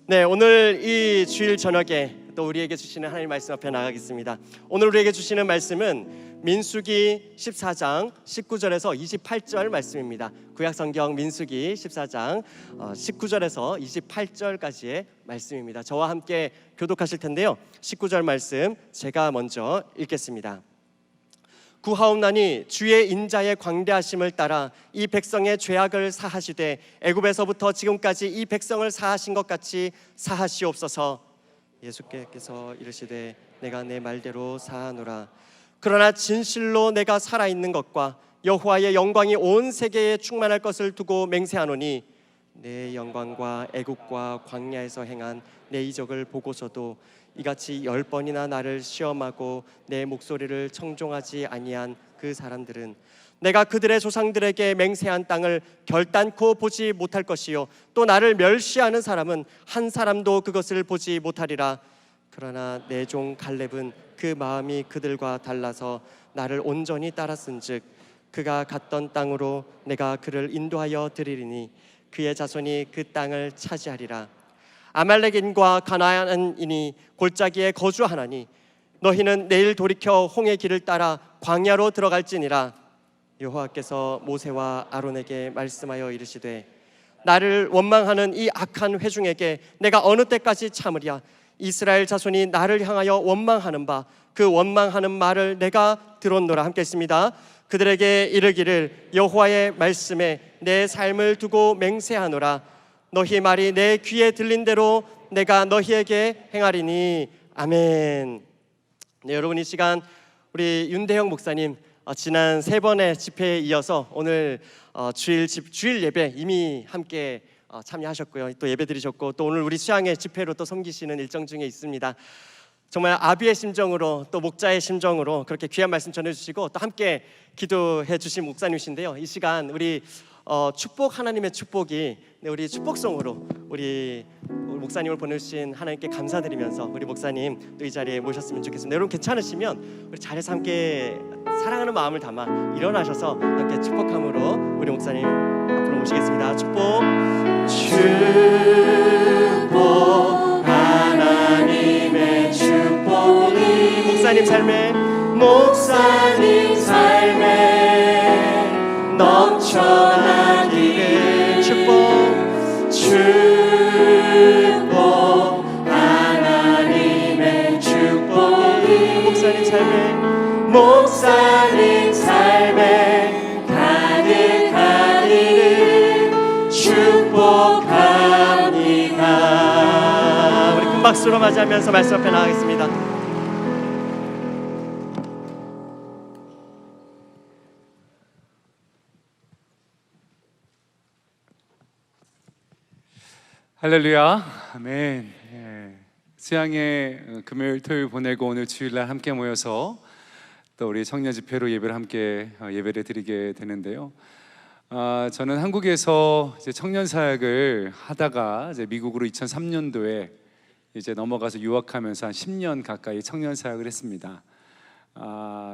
네, 오늘 이 주일 저녁에 또 우리에게 주시는 하나님 말씀 앞에 나가겠습니다. 오늘 우리에게 주시는 말씀은 민수기 14장 19절에서 28절 말씀입니다. 구약성경 민수기 14장 19절에서 28절까지의 말씀입니다. 저와 함께 교독하실 텐데요, 19절 말씀 제가 먼저 읽겠습니다. 구하옵나니 주의 인자의 광대하심을 따라 이 백성의 죄악을 사하시되 애굽에서부터 지금까지 이 백성을 사하신 것 같이 사하시옵소서. 예수께서 이르시되 내가 내 말대로 사하노라. 그러나 진실로 내가 살아있는 것과 여호와의 영광이 온 세계에 충만할 것을 두고 맹세하노니 내 영광과 애굽과 광야에서 행한 내 이적을 보고서도 이같이 10번이나 나를 시험하고 내 목소리를 청종하지 아니한 그 사람들은 내가 그들의 조상들에게 맹세한 땅을 결단코 보지 못할 것이요 또 나를 멸시하는 사람은 한 사람도 그것을 보지 못하리라. 그러나 내 종 갈렙은 그 마음이 그들과 달라서 나를 온전히 따랐은즉 그가 갔던 땅으로 내가 그를 인도하여 드리리니 그의 자손이 그 땅을 차지하리라. 아말렉인과 가나안인이 골짜기에 거주하나니 너희는 내일 돌이켜 홍해 길을 따라 광야로 들어갈지니라. 여호와께서 모세와 아론에게 말씀하여 이르시되 나를 원망하는 이 악한 회중에게 내가 어느 때까지 참으랴. 이스라엘 자손이 나를 향하여 원망하는 바 그 원망하는 말을 내가 들었노라. 함께 했습니다. 그들에게 이르기를 여호와의 말씀에 내 삶을 두고 맹세하노라. 너희 말이 내 귀에 들린 대로 내가 너희에게 행하리니. 아멘. 네, 여러분 이 시간 우리 윤대형 목사님 지난 3번의 집회에 이어서 오늘 주일 예배 이미 함께 참여하셨고요. 또 예배 드리셨고 또 오늘 우리 수양의 집회로 또 섬기시는 일정 중에 있습니다. 정말 아비의 심정으로 또 목자의 심정으로 그렇게 귀한 말씀 전해주시고 또 함께 기도해 주신 목사님이신데요, 이 시간 우리 축복, 하나님의 축복이 우리 축복송으로 우리 목사님을 보내주신 하나님께 감사드리면서 우리 목사님 또 이 자리에 모셨으면 좋겠습니다. 여러분 괜찮으시면 우리 자리에서 함께 사랑하는 마음을 담아 일어나셔서 함께 축복함으로 우리 목사님 앞으로 모시겠습니다. 축복. 축복 하나님의 축복이 목사님 삶에 넘쳐나기를. 축복 하나님의 축복이 목사님 삶에 가득하기를 축복합니다. 우리 큰 박수로 맞이하면서 말씀 앞에 나가겠습니다. 할렐루야, 아멘. 수양의 금요일, 토요일 보내고 오늘 주일날 함께 모여서 또 우리 청년 집회로 예배를 함께 예배를 드리게 되는데요. 저는 한국에서 이제 청년 사역을 하다가 이제 미국으로 2003년도에 이제 넘어가서 유학하면서 한 10년 가까이 청년 사역을 했습니다.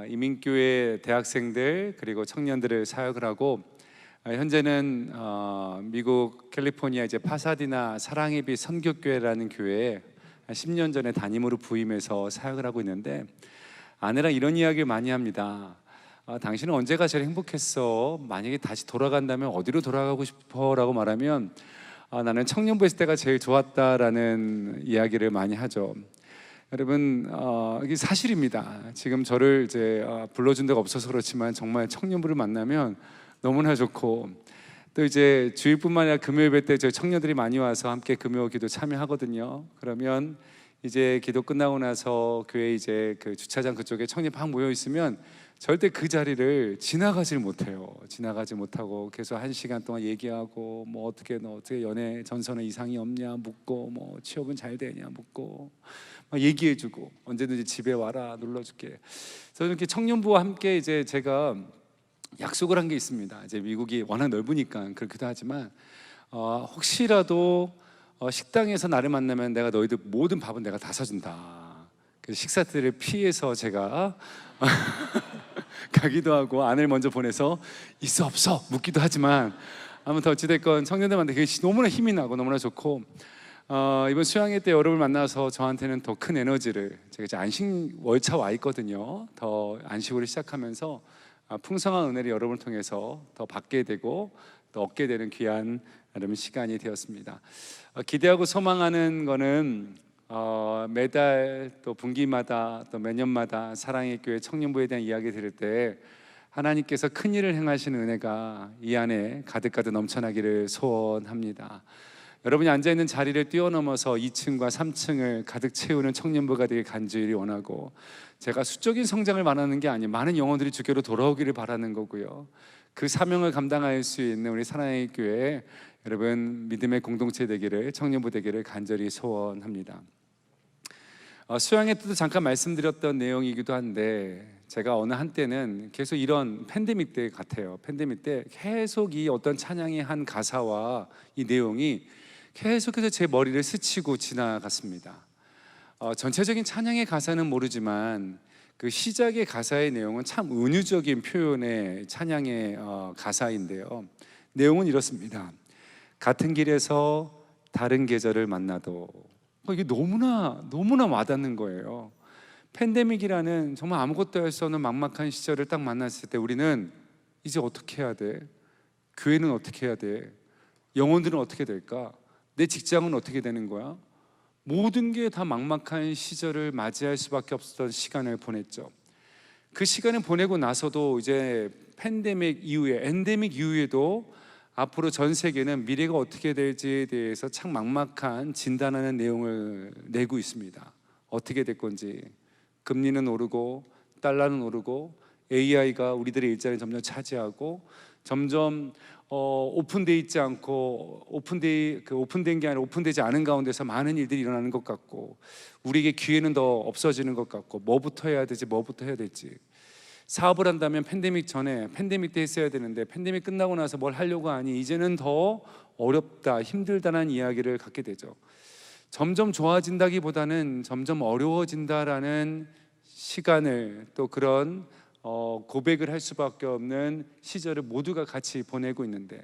이민교회 대학생들 그리고 청년들을 사역을 하고 현재는 미국 캘리포니아 이제 파사디나 사랑의 빛 선교교회라는 교회에 10년 전에 담임으로 부임해서 사역을 하고 있는데 아내랑 이런 이야기를 많이 합니다. 당신은 언제가 제일 행복했어? 만약에 다시 돌아간다면 어디로 돌아가고 싶어? 라고 말하면 나는 청년부 있을 때가 제일 좋았다라는 이야기를 많이 하죠. 여러분 이게 사실입니다. 지금 저를 이제 불러준 데가 없어서 그렇지만 정말 청년부를 만나면 너무나 좋고 또 이제 주일뿐만 아니라 금요 예배 때 저희 청년들이 많이 와서 함께 금요 기도 참여하거든요. 그러면 이제 기도 끝나고 나서 교회 이제 그 주차장 그쪽에 청년 막 모여 있으면 절대 그 자리를 지나가지 못해요. 지나가지 못하고 계속 1시간 동안 얘기하고 뭐 어떻게 너 어떻게 연애 전선에 이상이 없냐 묻고 뭐 취업은 잘 되냐 묻고 막 얘기해주고 언제든지 집에 와라 눌러줄게. 저는 이렇게 청년부와 함께 이제 제가 약속을 한 게 있습니다. 이제 미국이 워낙 넓으니까 그렇기도 하지만 혹시라도 식당에서 나를 만나면 내가 너희들 모든 밥은 내가 다 사준다. 그래서 식사 때를 피해서 제가 가기도 하고 아내를 먼저 보내서 있어 없어 묻기도 하지만 아무튼 어찌됐건 청년들한테 그게 너무나 힘이 나고 너무나 좋고 이번 수양회 때 여러분을 만나서 저한테는 더 큰 에너지를, 제가 이제 안식 월차 와 있거든요. 더 안식으로 시작하면서 풍성한 은혜를 여러분을 통해서 더 받게 되고 또 얻게 되는 귀한 여러분 시간이 되었습니다. 기대하고 소망하는 거는 매달 또 분기마다 또 매년마다 사랑의 교회 청년부에 대한 이야기 들을 때 하나님께서 큰 일을 행하시는 은혜가 이 안에 가득가득 넘쳐나기를 소원합니다. 여러분이 앉아있는 자리를 뛰어넘어서 2층과 3층을 가득 채우는 청년부가 되길 간절히 원하고, 제가 수적인 성장을 말하는 게 아니에요. 많은 영혼들이 주께로 돌아오기를 바라는 거고요. 그 사명을 감당할 수 있는 우리 사랑의 교회 여러분 믿음의 공동체 되기를, 청년부 되기를 간절히 소원합니다. 수양회 때도 잠깐 말씀드렸던 내용이기도 한데, 제가 어느 한때는 계속 이런 팬데믹 때 같아요. 팬데믹 때 계속 이 어떤 찬양의 한 가사와 이 내용이 계속해서 제 머리를 스치고 지나갔습니다. 전체적인 찬양의 가사는 모르지만 그 시작의 가사의 내용은 참 은유적인 표현의 찬양의 가사인데요. 내용은 이렇습니다. 같은 길에서 다른 계절을 만나도, 이게 너무나 와닿는 거예요. 팬데믹이라는 정말 아무것도 할 수 없는 막막한 시절을 딱 만났을 때 우리는 이제 어떻게 해야 돼? 교회는 어떻게 해야 돼? 영혼들은 어떻게 될까? 내 직장은 어떻게 되는 거야? 모든 게 다 막막한 시절을 맞이할 수밖에 없었던 시간을 보냈죠. 그 시간을 보내고 나서도 이제 팬데믹 이후에, 엔데믹 이후에도 앞으로 전 세계는 미래가 어떻게 될지에 대해서 참 막막한 진단하는 내용을 내고 있습니다. 어떻게 될 건지. 금리는 오르고 달러는 오르고 AI가 우리들의 일자리를 점점 차지하고, 점점 오픈되어 있지 않고 오픈된 게 아니라 오픈되지 않은 가운데서 많은 일들이 일어나는 것 같고, 우리에게 기회는 더 없어지는 것 같고, 뭐부터 해야 될지. 사업을 한다면 팬데믹 전에, 팬데믹 때 했어야 되는데 팬데믹 끝나고 나서 뭘 하려고 하니 이제는 더 어렵다, 힘들다는 이야기를 갖게 되죠. 점점 좋아진다기보다는 점점 어려워진다라는 시간을, 또 그런 고백을 할 수밖에 없는 시절을 모두가 같이 보내고 있는데,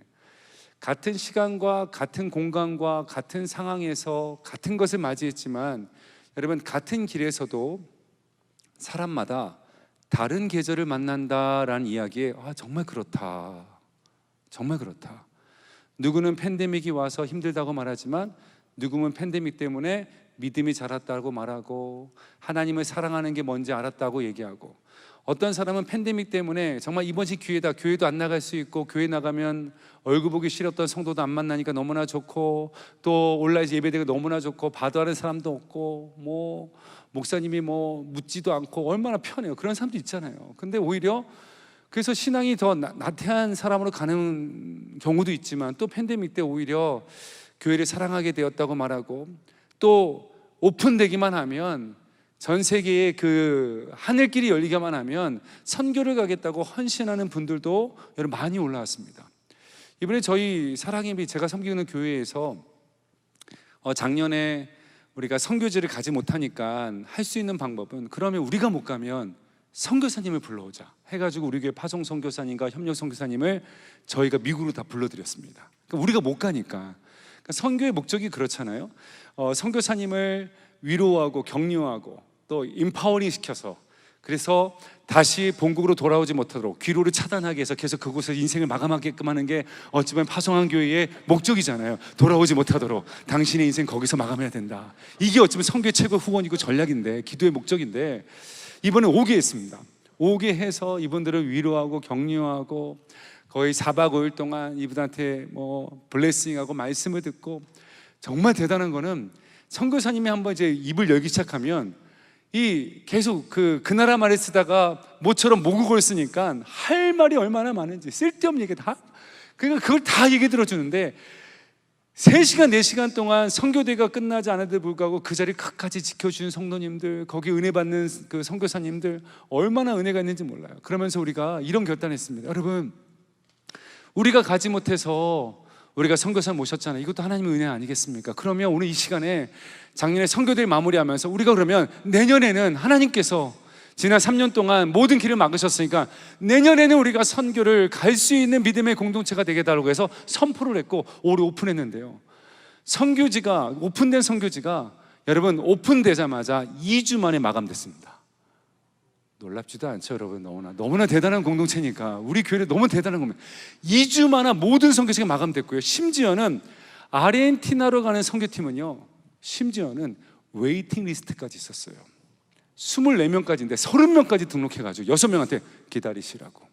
같은 시간과 같은 공간과 같은 상황에서 같은 것을 맞이했지만, 여러분 같은 길에서도 사람마다 다른 계절을 만난다라는 이야기에 정말 그렇다. 누구는 팬데믹이 와서 힘들다고 말하지만, 누구는 팬데믹 때문에 믿음이 자랐다고 말하고, 하나님을 사랑하는 게 뭔지 알았다고 얘기하고, 어떤 사람은 팬데믹 때문에 정말 이번이 기회다, 교회도 안 나갈 수 있고, 교회 나가면 얼굴 보기 싫었던 성도도 안 만나니까 너무나 좋고, 또 온라인 예배되고 너무나 좋고, 바도하는 사람도 없고, 목사님이 묻지도 않고 얼마나 편해요. 그런 사람도 있잖아요. 근데 오히려 그래서 신앙이 더 나태한 사람으로 가는 경우도 있지만, 또 팬데믹 때 오히려 교회를 사랑하게 되었다고 말하고, 또 오픈되기만 하면, 전 세계에 그 하늘길이 열리기만 하면 선교를 가겠다고 헌신하는 분들도 여러분 많이 올라왔습니다. 이번에 저희 사랑의 빛, 제가 섬기고 있는 교회에서 작년에 우리가 선교지를 가지 못하니까 할 수 있는 방법은, 그러면 우리가 못 가면 선교사님을 불러오자 해가지고 우리 교회 파송 선교사님과 협력 선교사님을 저희가 미국으로 다 불러드렸습니다. 그러니까 우리가 못 가니까. 선교의 목적이 그렇잖아요. 선교사님을 위로하고 격려하고 또 임파워링 시켜서, 그래서 다시 본국으로 돌아오지 못하도록 귀로를 차단하게 해서 계속 그곳에서 인생을 마감하게끔 하는 게 어찌 보면 파송한 교회의 목적이잖아요. 돌아오지 못하도록 당신의 인생 거기서 마감해야 된다. 이게 어찌 보면 선교의 최고 후원이고 전략인데, 기도의 목적인데, 이번에 오게 했습니다. 오게 해서 이분들을 위로하고 격려하고 거의 4박 5일 동안 이분한테 블레싱하고 말씀을 듣고, 정말 대단한 거는 선교사님이 한번 이제 입을 열기 시작하면 계속 그 나라 말을 쓰다가 모처럼 모국어를 쓰니까 할 말이 얼마나 많은지, 쓸데없는 얘기 다, 그러니까 그걸 다 얘기 들어주는데 3시간 4시간 동안 선교대가 끝나지 않아도 불구하고 그 자리 끝까지 지켜주는 성도님들, 거기 은혜 받는 그 선교사님들 얼마나 은혜가 있는지 몰라요. 그러면서 우리가 이런 결단했습니다. 여러분, 우리가 가지 못해서 우리가 선교사 모셨잖아요. 이것도 하나님의 은혜 아니겠습니까? 그러면 오늘 이 시간에 작년에 선교대를 마무리하면서 우리가 그러면 내년에는 하나님께서 지난 3년 동안 모든 길을 막으셨으니까 내년에는 우리가 선교를 갈 수 있는 믿음의 공동체가 되게 달라고 해서 선포를 했고 올해 오픈했는데요. 선교지가 오픈된 선교지가 여러분 오픈되자마자 2주 만에 마감됐습니다. 놀랍지도 않죠, 여러분? 너무나 대단한 공동체니까 우리 교회 너무 대단한 겁니다. 2주 만에 모든 선교지가 마감됐고요. 심지어는 아르헨티나로 가는 선교팀은요, 심지어는 웨이팅 리스트까지 있었어요. 24명까지인데 30명까지 등록해가지고 6명한테 기다리시라고,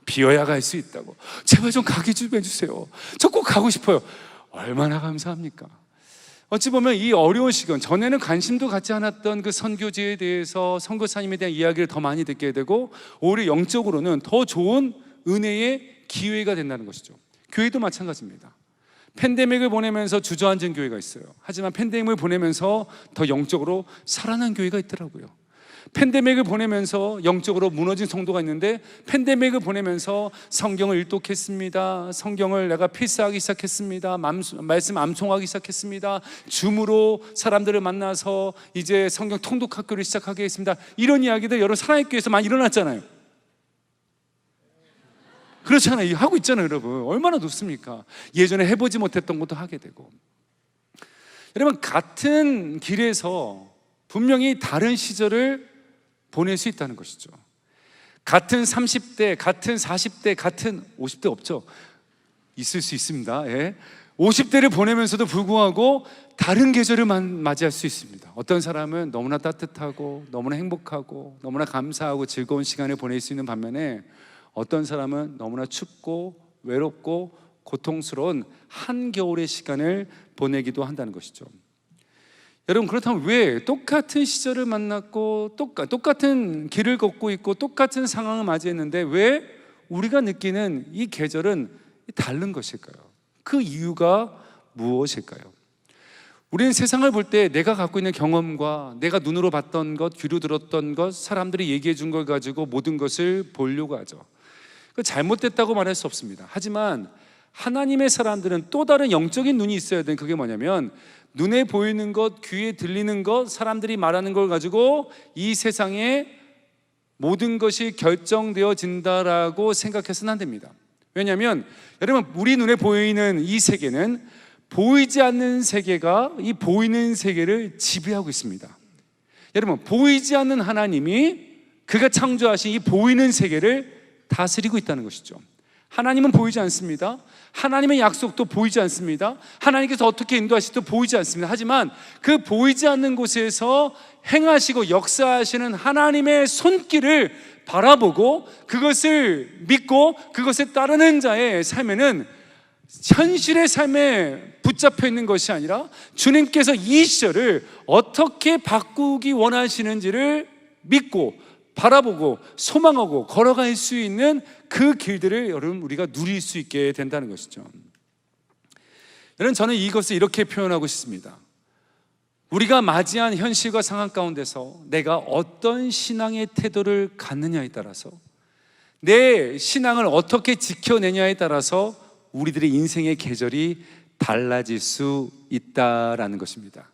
비어야 갈 수 있다고, 제발 좀 가게 좀 해주세요, 저 꼭 가고 싶어요. 얼마나 감사합니까? 어찌 보면 이 어려운 시간, 전에는 관심도 갖지 않았던 그 선교지에 대해서, 선교사님에 대한 이야기를 더 많이 듣게 되고 오히려 영적으로는 더 좋은 은혜의 기회가 된다는 것이죠. 교회도 마찬가지입니다. 팬데믹을 보내면서 주저앉은 교회가 있어요. 하지만 팬데믹을 보내면서 더 영적으로 살아난 교회가 있더라고요. 팬데믹을 보내면서 영적으로 무너진 성도가 있는데, 팬데믹을 보내면서 성경을 일독했습니다, 성경을 내가 필사하기 시작했습니다, 말씀 암송하기 시작했습니다, 줌으로 사람들을 만나서 이제 성경 통독학교를 시작하게 했습니다. 이런 이야기들 여러분 사랑의 교회에서 많이 일어났잖아요. 그렇잖아요. 하고 있잖아요, 여러분. 얼마나 좋습니까? 예전에 해보지 못했던 것도 하게 되고. 여러분, 같은 길에서 분명히 다른 시절을 보낼 수 있다는 것이죠. 같은 30대, 같은 40대, 같은 50대 없죠? 있을 수 있습니다. 예. 50대를 보내면서도 불구하고 다른 계절을 맞이할 수 있습니다. 어떤 사람은 너무나 따뜻하고 너무나 행복하고 너무나 감사하고 즐거운 시간을 보낼 수 있는 반면에, 어떤 사람은 너무나 춥고 외롭고 고통스러운 한겨울의 시간을 보내기도 한다는 것이죠. 여러분, 그렇다면 왜 똑같은 시절을 만났고 똑같은 길을 걷고 있고 똑같은 상황을 맞이했는데 왜 우리가 느끼는 이 계절은 다른 것일까요? 그 이유가 무엇일까요? 우리는 세상을 볼 때 내가 갖고 있는 경험과 내가 눈으로 봤던 것, 귀로 들었던 것, 사람들이 얘기해 준 걸 가지고 모든 것을 보려고 하죠. 잘못됐다고 말할 수 없습니다. 하지만 하나님의 사람들은 또 다른 영적인 눈이 있어야 되는, 그게 뭐냐면 눈에 보이는 것, 귀에 들리는 것, 사람들이 말하는 걸 가지고 이 세상에 모든 것이 결정되어진다라고 생각해서는 안 됩니다. 왜냐하면 여러분, 우리 눈에 보이는 이 세계는 보이지 않는 세계가 이 보이는 세계를 지배하고 있습니다. 여러분, 보이지 않는 하나님이 그가 창조하신 이 보이는 세계를 다스리고 있다는 것이죠. 하나님은 보이지 않습니다. 하나님의 약속도 보이지 않습니다. 하나님께서 어떻게 인도하실지도 보이지 않습니다. 하지만 그 보이지 않는 곳에서 행하시고 역사하시는 하나님의 손길을 바라보고 그것을 믿고 그것에 따르는 자의 삶에는 현실의 삶에 붙잡혀 있는 것이 아니라 주님께서 이 시절을 어떻게 바꾸기 원하시는지를 믿고 바라보고 소망하고 걸어갈 수 있는 그 길들을 여러분 우리가 누릴 수 있게 된다는 것이죠. 여러분, 저는 이것을 이렇게 표현하고 싶습니다. 우리가 맞이한 현실과 상황 가운데서 내가 어떤 신앙의 태도를 갖느냐에 따라서, 내 신앙을 어떻게 지켜내냐에 따라서 우리들의 인생의 계절이 달라질 수 있다라는 것입니다.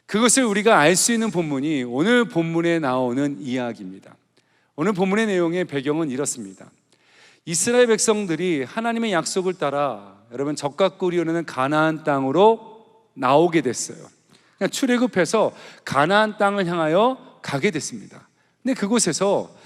그것을 우리가 알 수 있는 본문이 오늘 본문에 나오는 이야기입니다. 오늘 본문의 내용의 배경은 이렇습니다. 이스라엘 백성들이 하나님의 약속을 따라 여러분 적과 꿀이 흐르는 가나안 땅으로 나오게 됐어요. 그러니까 출애굽해서 가나안 땅을 향하여 가게 됐습니다. 근데 그곳에서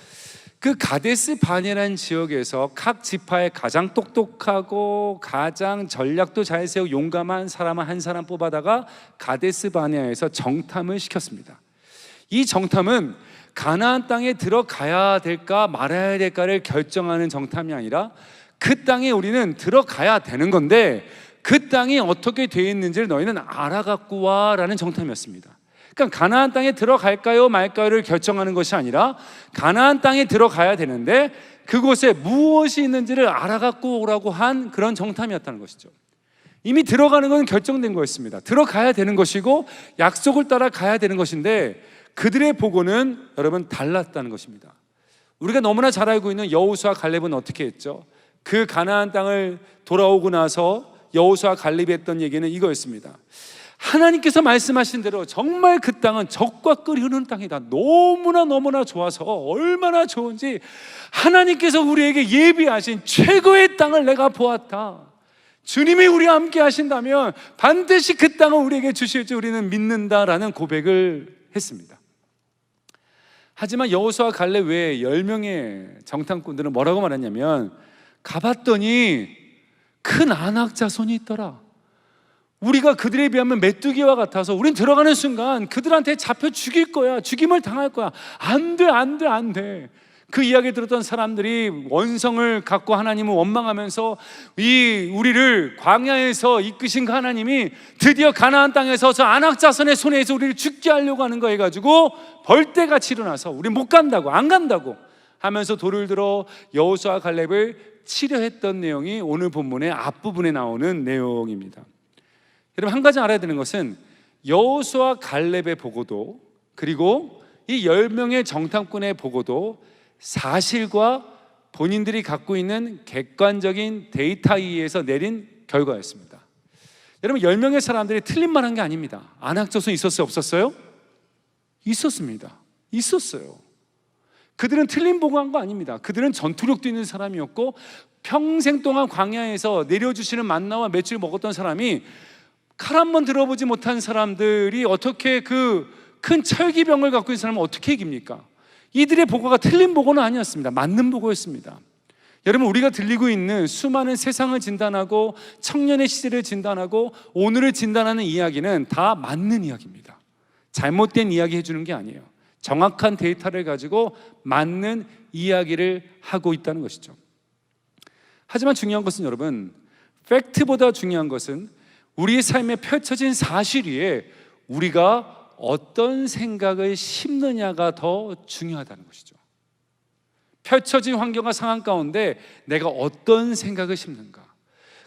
그 가데스 바네라는 지역에서 각 지파의 가장 똑똑하고 가장 전략도 잘 세우고 용감한 사람을 한 사람 뽑아다가 가데스 바네아에서 정탐을 시켰습니다. 이 정탐은 가나안 땅에 들어가야 될까 말아야 될까를 결정하는 정탐이 아니라 그 땅에 우리는 들어가야 되는 건데 그 땅이 어떻게 되어 있는지를 너희는 알아갖고 와라는 정탐이었습니다. 그러니까 가나안 땅에 들어갈까요 말까요를 결정하는 것이 아니라 가나안 땅에 들어가야 되는데 그곳에 무엇이 있는지를 알아갖고 오라고 한 그런 정탐이었다는 것이죠. 이미 들어가는 건 결정된 거였습니다. 들어가야 되는 것이고 약속을 따라 가야 되는 것인데 그들의 보고는 여러분 달랐다는 것입니다. 우리가 너무나 잘 알고 있는 여호수아 갈렙은 어떻게 했죠? 그 가나안 땅을 돌아오고 나서 여호수아 갈렙이 했던 얘기는 이거였습니다. 하나님께서 말씀하신 대로 정말 그 땅은 적과 꿀이 흐르는 땅이다. 너무나 좋아서 얼마나 좋은지 하나님께서 우리에게 예비하신 최고의 땅을 내가 보았다. 주님이 우리와 함께 하신다면 반드시 그 땅을 우리에게 주실 줄 우리는 믿는다라는 고백을 했습니다. 하지만 여호수아 갈렙 외에 10명의 정탐꾼들은 뭐라고 말했냐면, 가봤더니 큰 아낙 자손이 있더라. 우리가 그들에 비하면 메뚜기와 같아서 우린 들어가는 순간 그들한테 잡혀 죽일 거야, 죽임을 당할 거야. 안 돼, 안 돼, 안 돼. 그 이야기 들었던 사람들이 원성을 갖고 하나님을 원망하면서 우리를 광야에서 이끄신 그 하나님이 드디어 가나안 땅에서 저 아낙 자손의 손에서 우리를 죽게 하려고 하는 거 해가지고 벌떼같이 일어나서 우리 못 간다고, 안 간다고 하면서 돌을 들어 여호수아 갈렙을 치려했던 내용이 오늘 본문의 앞부분에 나오는 내용입니다. 여러분, 한 가지 알아야 되는 것은 여호수아 갈렙의 보고도, 그리고 이 10명의 정탐꾼의 보고도 사실과 본인들이 갖고 있는 객관적인 데이터에 의해서 내린 결과였습니다. 여러분, 10명의 사람들이 틀린 말 한 게 아닙니다. 아낙 자손 있었어요, 없었어요? 있었습니다. 있었어요. 그들은 틀린 보고한 거 아닙니다. 그들은 전투력도 있는 사람이었고 평생 동안 광야에서 내려주시는 만나와 맷을 먹었던 사람이, 칼 한 번 들어보지 못한 사람들이 어떻게 그 큰 철기병을 갖고 있는 사람은 어떻게 이깁니까? 이들의 보고가 틀린 보고는 아니었습니다. 맞는 보고였습니다. 여러분, 우리가 들리고 있는 수많은 세상을 진단하고 청년의 시대를 진단하고 오늘을 진단하는 이야기는 다 맞는 이야기입니다. 잘못된 이야기 해주는 게 아니에요. 정확한 데이터를 가지고 맞는 이야기를 하고 있다는 것이죠. 하지만 중요한 것은 여러분, 팩트보다 중요한 것은 우리의 삶에 펼쳐진 사실 위에 우리가 어떤 생각을 심느냐가 더 중요하다는 것이죠. 펼쳐진 환경과 상황 가운데 내가 어떤 생각을 심는가,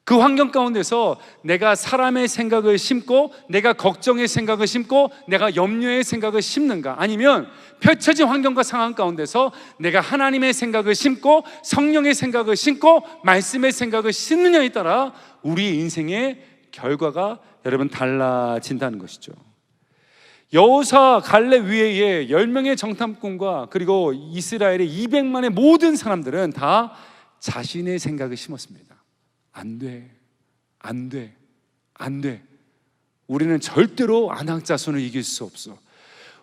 그 환경 가운데서 내가 사람의 생각을 심고 내가 걱정의 생각을 심고 내가 염려의 생각을 심는가, 아니면 펼쳐진 환경과 상황 가운데서 내가 하나님의 생각을 심고 성령의 생각을 심고 말씀의 생각을 심느냐에 따라 우리 인생의 결과가 여러분 달라진다는 것이죠. 여호수아 갈렙 위에 10명의 정탐꾼과 그리고 이스라엘의 200만의 모든 사람들은 다 자신의 생각을 심었습니다. 안 돼, 안 돼, 안 돼. 우리는 절대로 아낙 자손을 이길 수 없어.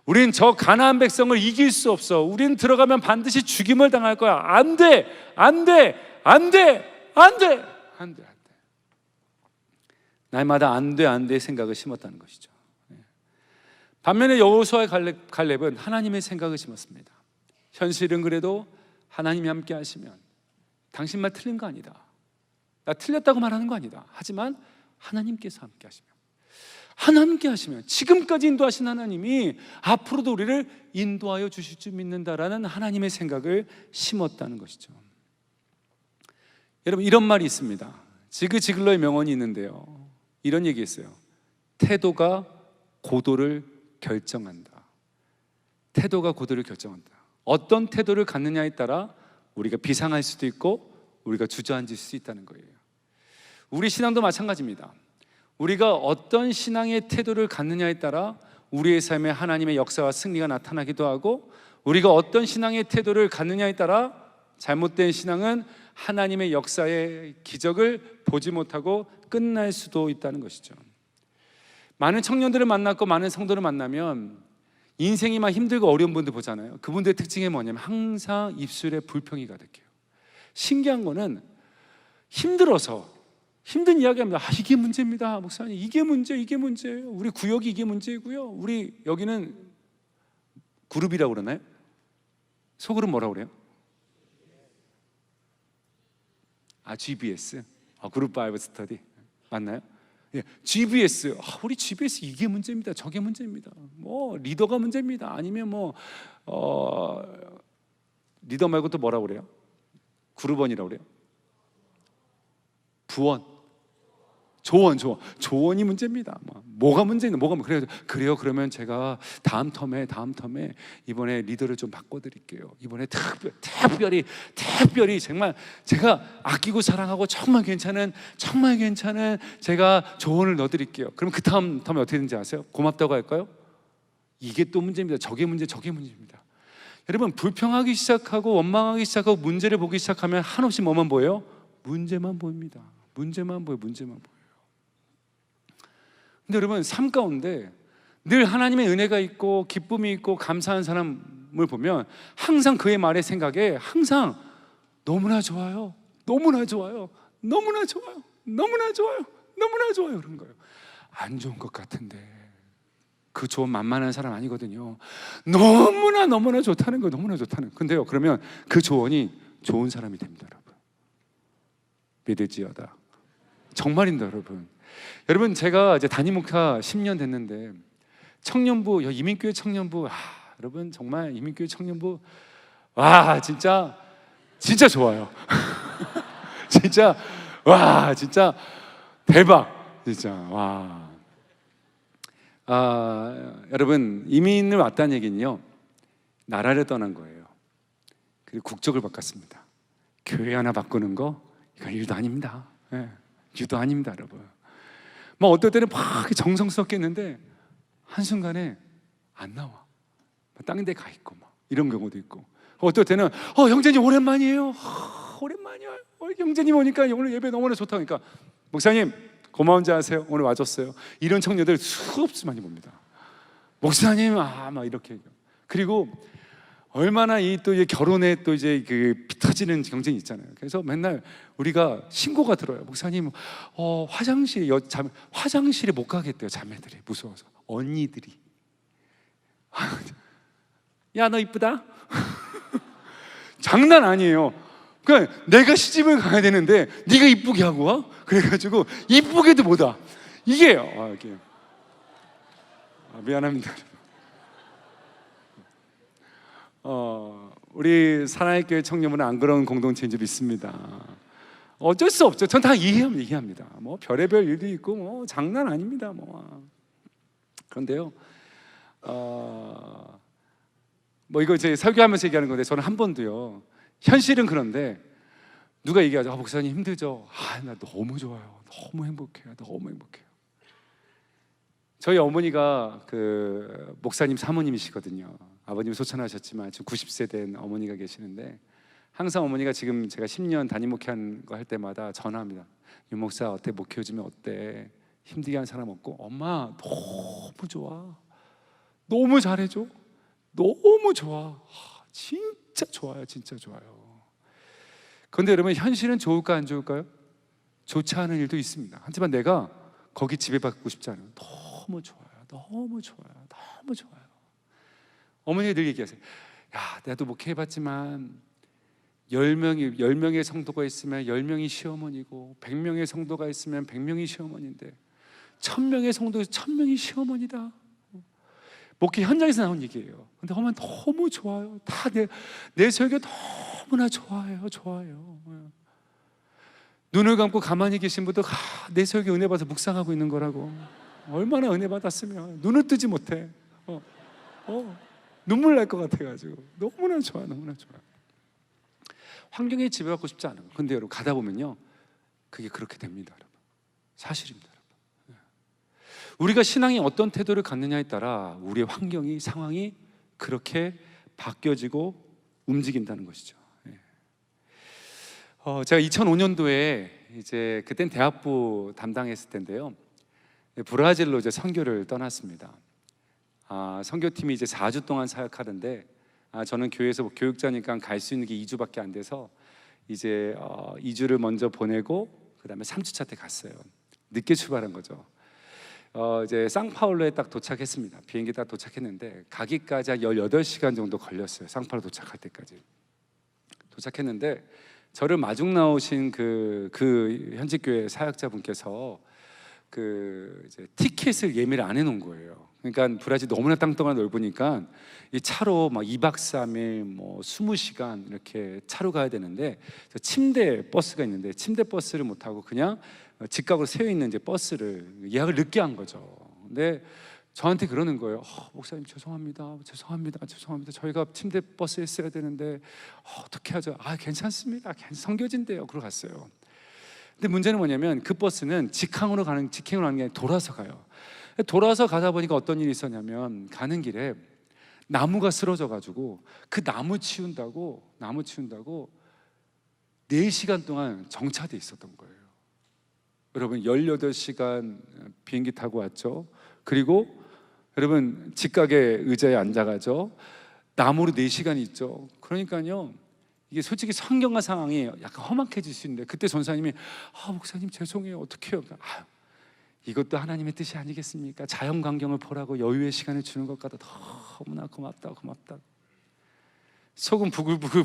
우린 저 가나안 백성을 이길 수 없어. 우린 들어가면 반드시 죽임을 당할 거야. 안 돼, 안 돼, 안 돼, 안 돼, 안 돼, 안 돼. 날마다 안 돼, 안 돼 생각을 심었다는 것이죠. 반면에 여호수아 갈렙은 하나님의 생각을 심었습니다. 현실은 그래도 하나님이 함께 하시면, 당신 말 틀린 거 아니다, 나 틀렸다고 말하는 거 아니다, 하지만 하나님께서 함께 하시면, 하나님께 하시면, 지금까지 인도하신 하나님이 앞으로도 우리를 인도하여 주실 줄 믿는다라는 하나님의 생각을 심었다는 것이죠. 여러분, 이런 말이 있습니다. 지그 지글러의 명언이 있는데요, 이런 얘기 있어요. 태도가 고도를 결정한다. 태도가 고도를 결정한다. 어떤 태도를 갖느냐에 따라 우리가 비상할 수도 있고 우리가 주저앉을 수 있다는 거예요. 우리 신앙도 마찬가지입니다. 우리가 어떤 신앙의 태도를 갖느냐에 따라 우리의 삶에 하나님의 역사와 승리가 나타나기도 하고, 우리가 어떤 신앙의 태도를 갖느냐에 따라 잘못된 신앙은 하나님의 역사의 기적을 보지 못하고 끝날 수도 있다는 것이죠. 많은 청년들을 만났고 많은 성도를 만나면 인생이 막 힘들고 어려운 분들 보잖아요. 그분들의 특징이 뭐냐면 항상 입술에 불평이 가득해요. 신기한 거는 힘들어서 힘든 이야기합니다. 이게 문제입니다, 목사님. 이게 문제예요. 우리 구역이 이게 문제고요. 우리 여기는 그룹이라고 그러나요? 소그룹 뭐라고 그래요? GBS. 그룹 바이블 스터디. 맞나요? 예, GBS. 우리 GBS 이게 문제입니다, 저게 문제입니다. 뭐 리더가 문제입니다. 아니면 리더 말고 또 뭐라고 그래요? 그룹원이라고 그래요? 부원. 조언이 문제입니다. 뭐가 문제인가? 그래요. 그러면 제가 다음 텀에 이번에 리더를 좀 바꿔드릴게요. 이번에 특별히 정말 제가 아끼고 사랑하고 정말 괜찮은 제가 조언을 넣어드릴게요. 그럼 그 다음 텀에 어떻게 되는지 아세요? 고맙다고 할까요? 이게 또 문제입니다. 저게 문제입니다. 여러분, 불평하기 시작하고 원망하기 시작하고 문제를 보기 시작하면 한없이 뭐만 보여요? 문제만 보입니다. 문제만 보여요. 근데 여러분, 삶 가운데 늘 하나님의 은혜가 있고 기쁨이 있고 감사한 사람을 보면 항상 그의 말에 생각에 항상 너무나 좋아요, 너무나 좋아요, 너무나 좋아요, 너무나 좋아요, 너무나 좋아요 그런 거예요. 안 좋은 것 같은데 그 좋은 만만한 사람 아니거든요. 너무나 좋다는 거예요. 너무나 좋다는. 근데요, 그러면 그 조언이 좋은 사람이 됩니다, 여러분. 믿을지어다. 정말입니다, 여러분. 여러분, 제가 이제 담임 목사 10년 됐는데 청년부, 이민교회 청년부, 여러분 정말 이민교회 청년부, 진짜 좋아요. 진짜 진짜 대박, 진짜 여러분, 이민을 왔다는 얘기는요, 나라를 떠난 거예요. 그리고 국적을 바꿨습니다. 교회 하나 바꾸는 거 이건 일도 아닙니다. 일도 아닙니다, 여러분. 어떨 때는 막 정성스럽게 했는데 한순간에 안 나와. 딴 데 가 있고 이런 경우도 있고. 어떨 때는 형제님 오랜만이에요. 오랜만이야. 형제님 오니까 오늘 예배 너무나 좋다. 그러니까 목사님 고마운지 아세요? 오늘 와줬어요. 이런 청년들 수없이 많이 봅니다. 목사님 막 이렇게. 그리고 얼마나 이 결혼에 또 이제 그 피 터지는 경쟁이 있잖아요. 그래서 맨날 우리가 신고가 들어요. 목사님 화장실에 못 가겠대요. 자매들이 무서워서. 언니들이 야 너 이쁘다. 장난 아니에요. 그러니까 내가 시집을 가야 되는데 네가 이쁘게 하고 와? 그래가지고 이쁘게도 못 와. 이게 미안합니다. 우리 사랑의 교회 청년부는 안 그런 공동체인 줄 믿습니다. 어쩔 수 없죠. 전 다 이해합니다. 별의별 일도 있고 장난 아닙니다. 그런데요, 이거 이제 설교하면서 얘기하는 건데 저는 한 번도요, 현실은 그런데 누가 얘기하죠. 목사님 힘들죠? 나 너무 좋아요. 너무 행복해요. 저희 어머니가 그 목사님 사모님이시거든요. 아버님이 소천하셨지만 지금 90세 된 어머니가 계시는데 항상 어머니가 지금 제가 10년 담임 목회한 거 할 때마다 전화합니다. 유 목사 어때? 목회해주면 어때? 힘들게 하는 사람 없고? 엄마 너무 좋아. 너무 잘해줘. 너무 좋아. 진짜 좋아요. 진짜 좋아요. 그런데 여러분, 현실은 좋을까 안 좋을까요? 좋지 않은 일도 있습니다. 하지만 내가 거기 지배받고 싶지 않아요. 너무 좋아요. 어머니가 늘 얘기하세요. 나도 목회해봤지만 10명의 성도가 있으면 10명이 시어머니고 100명의 성도가 있으면 100명이 시어머니인데 1000명의 성도에서 1000명이 시어머니다. 목회 현장에서 나온 얘기예요. 근데 어머니 너무 좋아요. 다 내 설교 너무나 좋아요. 눈을 감고 가만히 계신 분도 내 설교 은혜 받아서 묵상하고 있는 거라고. 얼마나 은혜 받았으면 눈을 뜨지 못해. 눈물 날 것 같아가지고 너무나 좋아요. 환경에 지배받고 싶지 않은 거. 근데 여러분, 가다 보면요, 그게 그렇게 됩니다, 여러분. 사실입니다, 여러분. 우리가 신앙이 어떤 태도를 갖느냐에 따라 우리의 환경이, 상황이 그렇게 바뀌어지고 움직인다는 것이죠. 제가 2005년도에 이제 그땐 대학부 담당했을 텐데요, 브라질로 이제 선교를 떠났습니다. 선교팀이 이제 4주 동안 사역하는데 저는 교회에서 교육자니까 갈 수 있는 게 2주밖에 안 돼서 이제 2주를 먼저 보내고 그다음에 3주차 때 갔어요. 늦게 출발한 거죠. 이제 상파울루에 딱 도착했습니다. 비행기 딱 도착했는데 가기까지 한 18시간 정도 걸렸어요. 상파울루 도착할 때까지. 도착했는데 저를 마중 나오신 그 현지 교회 사역자분께서 이제 티켓을 예매를 안 해놓은 거예요. 그러니까 브라질 너무나 땅덩어리가 넓으니까 이 차로 막 2박 3일 20시간 이렇게 차로 가야 되는데 침대 버스가 있는데 침대 버스를 못 타고 그냥 직각으로 세워 있는 이제 버스를 예약을 늦게 한 거죠. 근데 저한테 그러는 거예요. 목사님 죄송합니다. 저희가 침대 버스에 있어야 되는데 어떻게 하죠? 괜찮습니다. 성교진대요. 그러고 갔어요. 근데 문제는 뭐냐면 그 버스는 직행으로 가는 게 아니라 돌아서 가요. 돌아서 가다 보니까 어떤 일이 있었냐면 가는 길에 나무가 쓰러져 가지고 그 나무 치운다고 4시간 동안 정차돼 있었던 거예요. 여러분 18시간 비행기 타고 왔죠. 그리고 여러분 직각에 의자에 앉아가죠. 나무로 4시간 있죠. 그러니까요, 이게 솔직히 성경과 상황이 약간 험악해질 수 있는데, 그때 전사님이 목사님 죄송해요, 어떡해요. 이것도 하나님의 뜻이 아니겠습니까? 자연 광경을 보라고 여유의 시간을 주는 것 같아. 너무나 고맙다. 속은 부글부글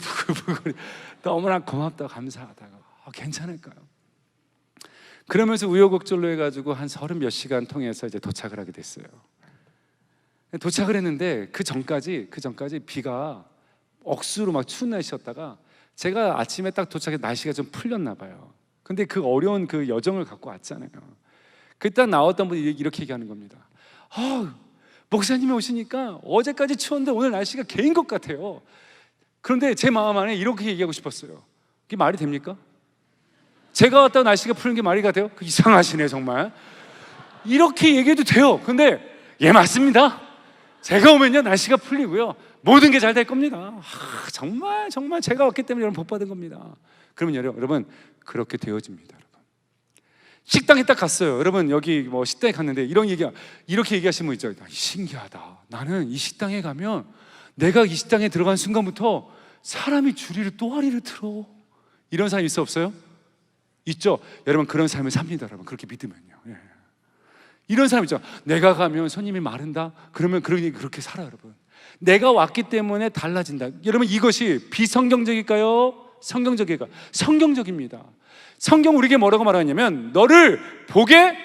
너무나 고맙다, 감사하다가 괜찮을까요? 그러면서 우여곡절로 해가지고 한 30몇 시간 통해서 이제 도착을 하게 됐어요. 도착을 했는데 그 전까지 비가 억수로 막 추운 날씨였다가, 제가 아침에 딱 도착해 날씨가 좀 풀렸나 봐요. 근데 그 어려운 그 여정을 갖고 왔잖아요. 그때 나왔던 분이 이렇게 얘기하는 겁니다. 목사님이 오시니까 어제까지 추웠는데 오늘 날씨가 개인 것 같아요. 그런데 제 마음 안에 이렇게 얘기하고 싶었어요. 이게 말이 됩니까? 제가 왔다고 날씨가 푸는 게 말이 돼요? 이상하시네 정말. 이렇게 얘기해도 돼요. 근데 맞습니다. 제가 오면요 날씨가 풀리고요, 모든 게 잘 될 겁니다. 정말 제가 왔기 때문에 여러분 복 받은 겁니다. 그러면 여러분 그렇게 되어집니다. 여러분 식당에 딱 갔어요. 여러분 여기 뭐 식당에 갔는데 이렇게 얘기하시는 분 있죠. 신기하다. 나는 이 식당에 가면 내가 이 식당에 들어간 순간부터 사람이 주리를 또아리를 틀어. 이런 사람 있어 없어요? 있죠. 여러분 그런 삶을 삽니다. 여러분 그렇게 믿으면요. 이런 사람 있죠. 내가 가면 손님이 마른다. 그러면 그렇게 살아. 여러분 내가 왔기 때문에 달라진다. 여러분 이것이 비성경적일까요? 성경적일까요? 성경적입니다. 성경 우리에게 뭐라고 말하냐면 너를 복의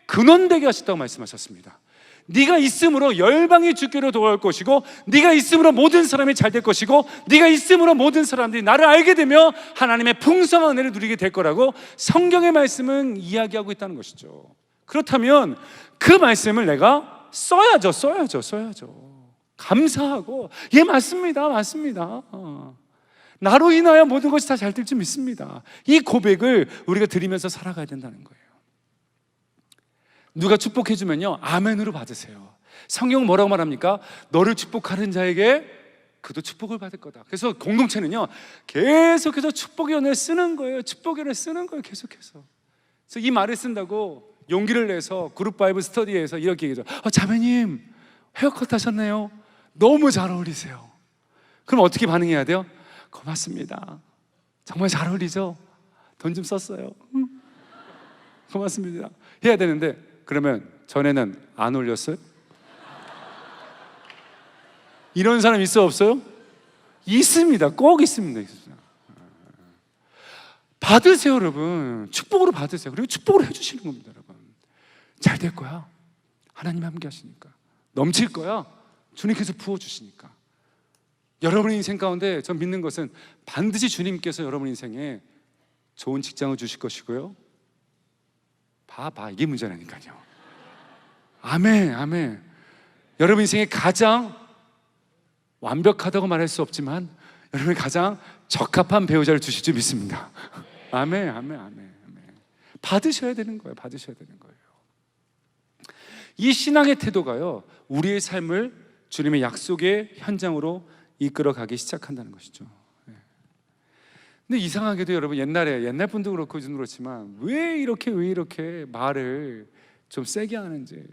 근원되게 하셨다고 말씀하셨습니다. 네가 있음으로 열방이 주께로 돌아올 것이고, 네가 있음으로 모든 사람이 잘 될 것이고, 네가 있음으로 모든 사람들이 나를 알게 되며 하나님의 풍성한 은혜를 누리게 될 거라고 성경의 말씀은 이야기하고 있다는 것이죠. 그렇다면 그 말씀을 내가 써야죠. 감사하고 맞습니다. 나로 인하여 모든 것이 다 잘 될 줄 믿습니다. 이 고백을 우리가 드리면서 살아가야 된다는 거예요. 누가 축복해 주면요 아멘으로 받으세요. 성경은 뭐라고 말합니까? 너를 축복하는 자에게 그도 축복을 받을 거다. 그래서 공동체는요 계속해서 축복의 언어를 쓰는 거예요. 계속해서. 그래서 이 말을 쓴다고 용기를 내서 그룹 바이블 스터디에서 이렇게 얘기하죠. 자매님 헤어컷 하셨네요. 너무 잘 어울리세요. 그럼 어떻게 반응해야 돼요? 고맙습니다. 정말 잘 어울리죠? 돈 좀 썼어요. 고맙습니다. 해야 되는데, 그러면 전에는 안 올렸어요? 이런 사람 있어 없어요? 있습니다. 꼭 있습니다. 받으세요 여러분. 축복으로 받으세요. 그리고 축복을 해주시는 겁니다. 여러분 잘 될 거야. 하나님 함께 하시니까. 넘칠 거야. 주님께서 부어주시니까. 여러분의 인생 가운데 전 믿는 것은 반드시 주님께서 여러분 인생에 좋은 직장을 주실 것이고요, 이게 문제라니까요. 아멘. 여러분 인생에 가장 완벽하다고 말할 수 없지만 여러분이 가장 적합한 배우자를 주실 줄 믿습니다. 아멘. 받으셔야 되는 거예요. 이 신앙의 태도가요 우리의 삶을 주님의 약속의 현장으로 이끌어가기 시작한다는 것이죠. 근데 이상하게도 여러분 옛날 분도 그렇고 요즘도 그렇지만 왜 이렇게 말을 좀 세게 하는지,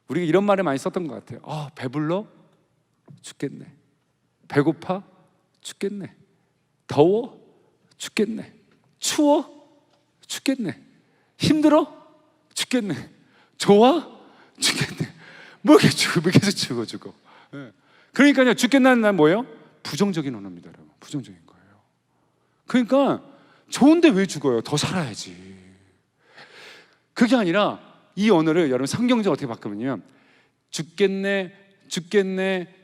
우리가 이런 말을 많이 썼던 것 같아요. 배불러? 죽겠네. 배고파? 죽겠네. 더워? 죽겠네. 추워? 죽겠네. 힘들어? 죽겠네. 좋아? 죽겠네. 뭐 계속 죽어. 그러니까요 죽겠다는 날 뭐예요? 부정적인 언어입니다. 여러분 부정적인 거예요. 그러니까 좋은데 왜 죽어요? 더 살아야지. 그게 아니라 이 언어를 여러분 성경적으로 어떻게 바꾸면요 죽겠네, 죽게 있네.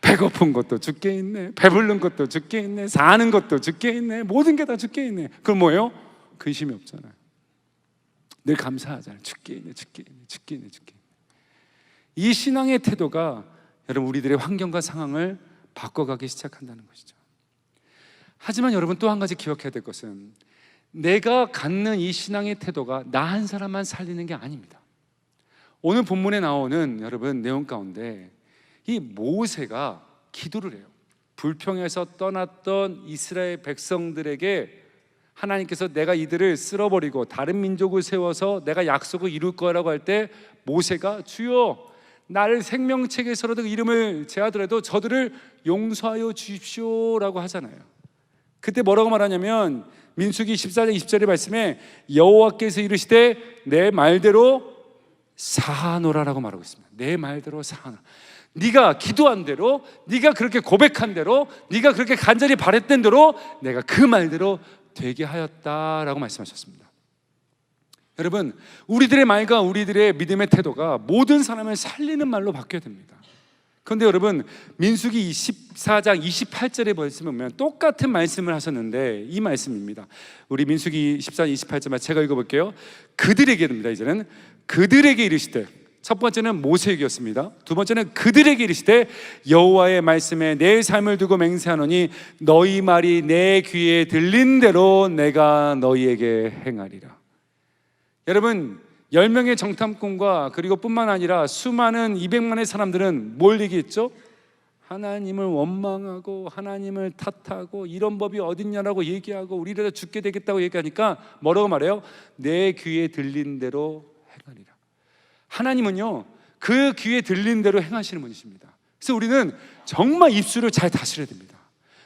배고픈 것도 죽게 있네, 배부른 것도 죽게 있네, 사는 것도 죽게 있네, 모든 게 다 죽게 있네. 그럼 뭐예요? 근심이 없잖아요. 늘 감사하잖아요. 죽게 있네. 이 신앙의 태도가 여러분 우리들의 환경과 상황을 바꿔가기 시작한다는 것이죠. 하지만 여러분 또 한 가지 기억해야 될 것은 내가 갖는 이 신앙의 태도가 나 한 사람만 살리는 게 아닙니다. 오늘 본문에 나오는 여러분 내용 가운데 이 모세가 기도를 해요. 불평해서 떠났던 이스라엘 백성들에게 하나님께서 내가 이들을 쓸어버리고 다른 민족을 세워서 내가 약속을 이룰 거라고 할 때 모세가 주여 나를 생명책에서라도 이름을 제하더라도 저들을 용서하여 주십시오라고 하잖아요. 그때 뭐라고 말하냐면 민수기 14장 20절의 말씀에 여호와께서 이르시되 내 말대로 사하노라라고 말하고 있습니다. 내 말대로 사하노라. 네가 기도한 대로, 네가 그렇게 고백한 대로, 네가 그렇게 간절히 바랬던 대로 내가 그 말대로 되게 하였다라고 말씀하셨습니다. 여러분, 우리들의 말과 우리들의 믿음의 태도가 모든 사람을 살리는 말로 바뀌어야 됩니다. 그런데 여러분, 민수기 14장 28절에 보시면 똑같은 말씀을 하셨는데 이 말씀입니다. 우리 민수기 14장 28절 제가 읽어볼게요. 그들에게입니다. 이제는 그들에게 이르시되, 첫 번째는 모세에게였습니다. 두 번째는 그들에게 이르시되 여호와의 말씀에 내 삶을 두고 맹세하노니 너희 말이 내 귀에 들린 대로 내가 너희에게 행하리라. 여러분, 10명의 정탐꾼과 그리고 뿐만 아니라 수많은 200만의 사람들은 뭘 얘기했죠? 하나님을 원망하고 하나님을 탓하고 이런 법이 어딨냐라고 얘기하고 우리라도 죽게 되겠다고 얘기하니까 뭐라고 말해요? 내 귀에 들린 대로 행하리라. 하나님은요, 그 귀에 들린 대로 행하시는 분이십니다. 그래서 우리는 정말 입술을 잘 다스려야 됩니다.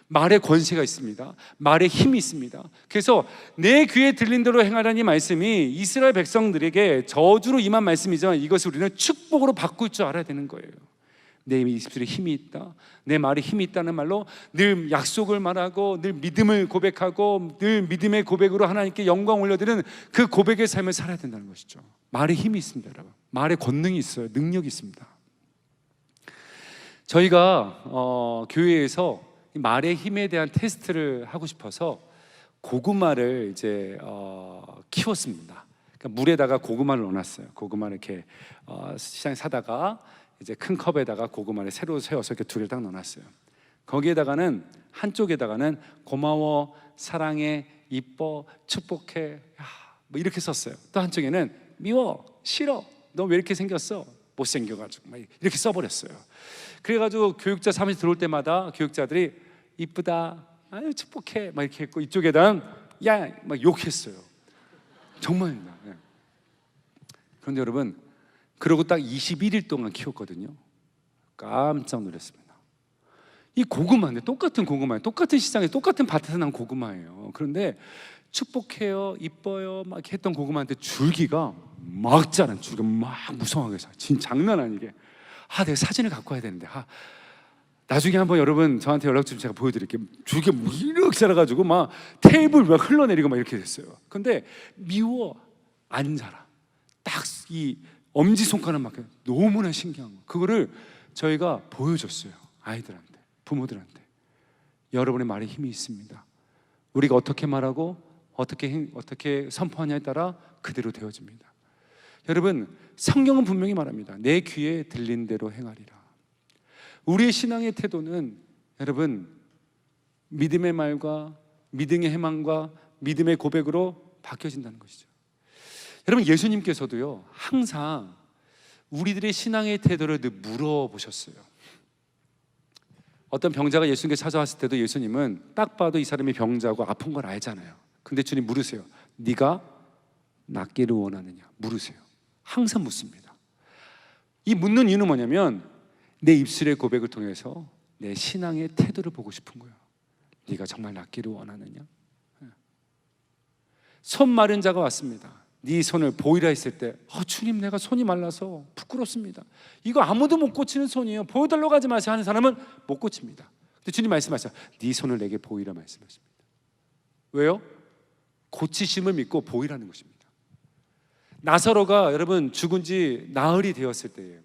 말에 권세가 있습니다. 말에 힘이 있습니다. 그래서 내 귀에 들린 대로 행하라는 이 말씀이 이스라엘 백성들에게 저주로 임한 말씀이지만 이것을 우리는 축복으로 바꿀 줄 알아야 되는 거예요. 내 입술에 힘이 있다, 내 말에 힘이 있다는 말로 늘 약속을 말하고 늘 믿음을 고백하고 늘 믿음의 고백으로 하나님께 영광 올려드리는 그 고백의 삶을 살아야 된다는 것이죠. 말에 힘이 있습니다, 여러분. 말에 권능이 있어요. 능력이 있습니다. 저희가 교회에서 말의 힘에 대한 테스트를 하고 싶어서 고구마를 이제 키웠습니다. 그러니까 물에다가 고구마를 넣어놨어요. 고구마를 이렇게 시장에 사다가 이제 큰 컵에다가 고구마를 새로 세워서 이렇게 두 개를 딱 넣어놨어요. 거기에다가는 한쪽에다가는 고마워, 사랑해, 이뻐, 축복해, 뭐 이렇게 썼어요. 또 한쪽에는 미워, 싫어, 너 왜 이렇게 생겼어? 못생겨가지고 막 이렇게 써버렸어요. 그래가지고 교육자 사무실 들어올 때마다 교육자들이 이쁘다, 아유 축복해 막 이렇게 했고 이쪽에다 야 막 욕했어요. 정말입니다. 네. 그런데 여러분, 그러고 딱 21일 동안 키웠거든요. 깜짝 놀랐습니다. 이 고구마인데 똑같은 고구마예요. 똑같은 시장에 똑같은 밭에서 난 고구마예요. 그런데 축복해요, 이뻐요 막 이렇게 했던 고구마한테 줄기가 막 자란, 줄기가 막 무성하게 자. 진짜 장난 아니게. 내가 사진을 갖고 와야 되는데 나중에 한번 여러분 저한테 연락 주면 제가 보여드릴게요. 줄기가 이렇게 자라가지고 막 테이블 막 흘러내리고 막 이렇게 됐어요. 근데 미워, 안 자라. 딱 이 엄지손가락만큼. 너무나 신기한 거. 그거를 저희가 보여줬어요. 아이들한테, 부모들한테. 여러분의 말에 힘이 있습니다. 우리가 어떻게 말하고 어떻게 선포하냐에 따라 그대로 되어집니다. 여러분, 성경은 분명히 말합니다. 내 귀에 들린 대로 행하리라. 우리의 신앙의 태도는 여러분, 믿음의 말과 믿음의 해망과 믿음의 고백으로 바뀌어진다는 것이죠. 여러분, 예수님께서도요 항상 우리들의 신앙의 태도를 늘 물어보셨어요. 어떤 병자가 예수님께 찾아왔을 때도 예수님은 딱 봐도 이 사람이 병자고 아픈 걸 알잖아요. 근데 주님 물으세요. 네가 낫기를 원하느냐 물으세요. 항상 묻습니다. 이 묻는 이유는 뭐냐면 내 입술의 고백을 통해서 내 신앙의 태도를 보고 싶은 거예요. 네가 정말 낫기를 원하느냐? 손 마른 자가 왔습니다. 네 손을 보이라 했을 때 주님 내가 손이 말라서 부끄럽습니다. 이거 아무도 못 고치는 손이에요. 보여달라고 하지 마세요 하는 사람은 못 고칩니다. 근데 주님 말씀하셔. 네 손을 내게 보이라 말씀하십니다. 왜요? 고치심을 믿고 보이라는 것입니다. 나사로가 여러분 죽은 지 나흘이 되었을 때예요.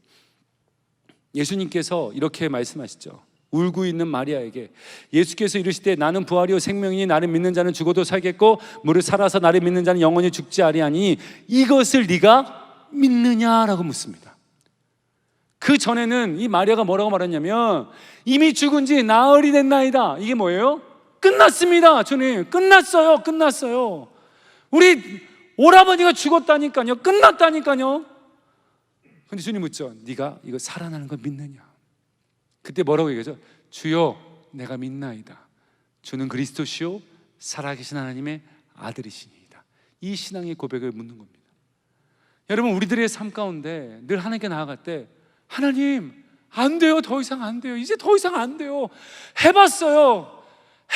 예수님께서 이렇게 말씀하시죠. 울고 있는 마리아에게 예수께서 이르시되 나는 부활이요 생명이니 나를 믿는 자는 죽어도 살겠고 무릇 살아서 나를 믿는 자는 영원히 죽지 아니하니 이것을 네가 믿느냐라고 묻습니다. 그 전에는 이 마리아가 뭐라고 말했냐면 이미 죽은 지 나흘이 됐나이다. 이게 뭐예요? 끝났습니다. 주님 끝났어요. 우리 오라버니가 죽었다니까요. 끝났다니까요. 근데 주님 묻죠. 네가 이거 살아나는 걸 믿느냐? 그때 뭐라고 얘기하죠? 주여 내가 믿나이다. 주는 그리스도시요 살아계신 하나님의 아들이시니이다. 이 신앙의 고백을 묻는 겁니다. 여러분, 우리들의 삶 가운데 늘 하나님께 나아갈 때 하나님 안 돼요. 더 이상 안 돼요. 이제 더 이상 안 돼요. 해봤어요.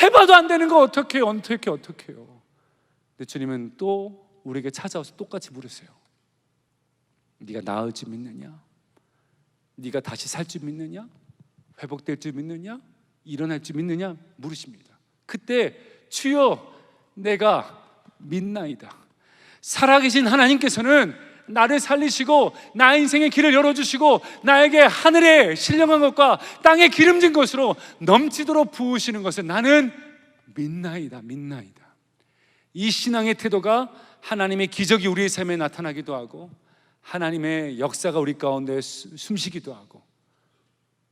해봐도 안 되는 거 어떡해요? 어떡해요? 근데 주님은 또 우리에게 찾아와서 똑같이 물으세요. 네가 나을 줄 믿느냐? 네가 다시 살 줄 믿느냐? 회복될 줄 믿느냐? 일어날 줄 믿느냐? 물으십니다. 그때 주여 내가 믿나이다. 살아계신 하나님께서는 나를 살리시고 나의 인생의 길을 열어주시고 나에게 하늘의 신령한 것과 땅의 기름진 것으로 넘치도록 부으시는 것을 나는 믿나이다. 이 신앙의 태도가 하나님의 기적이 우리의 삶에 나타나기도 하고 하나님의 역사가 우리 가운데 숨쉬기도 하고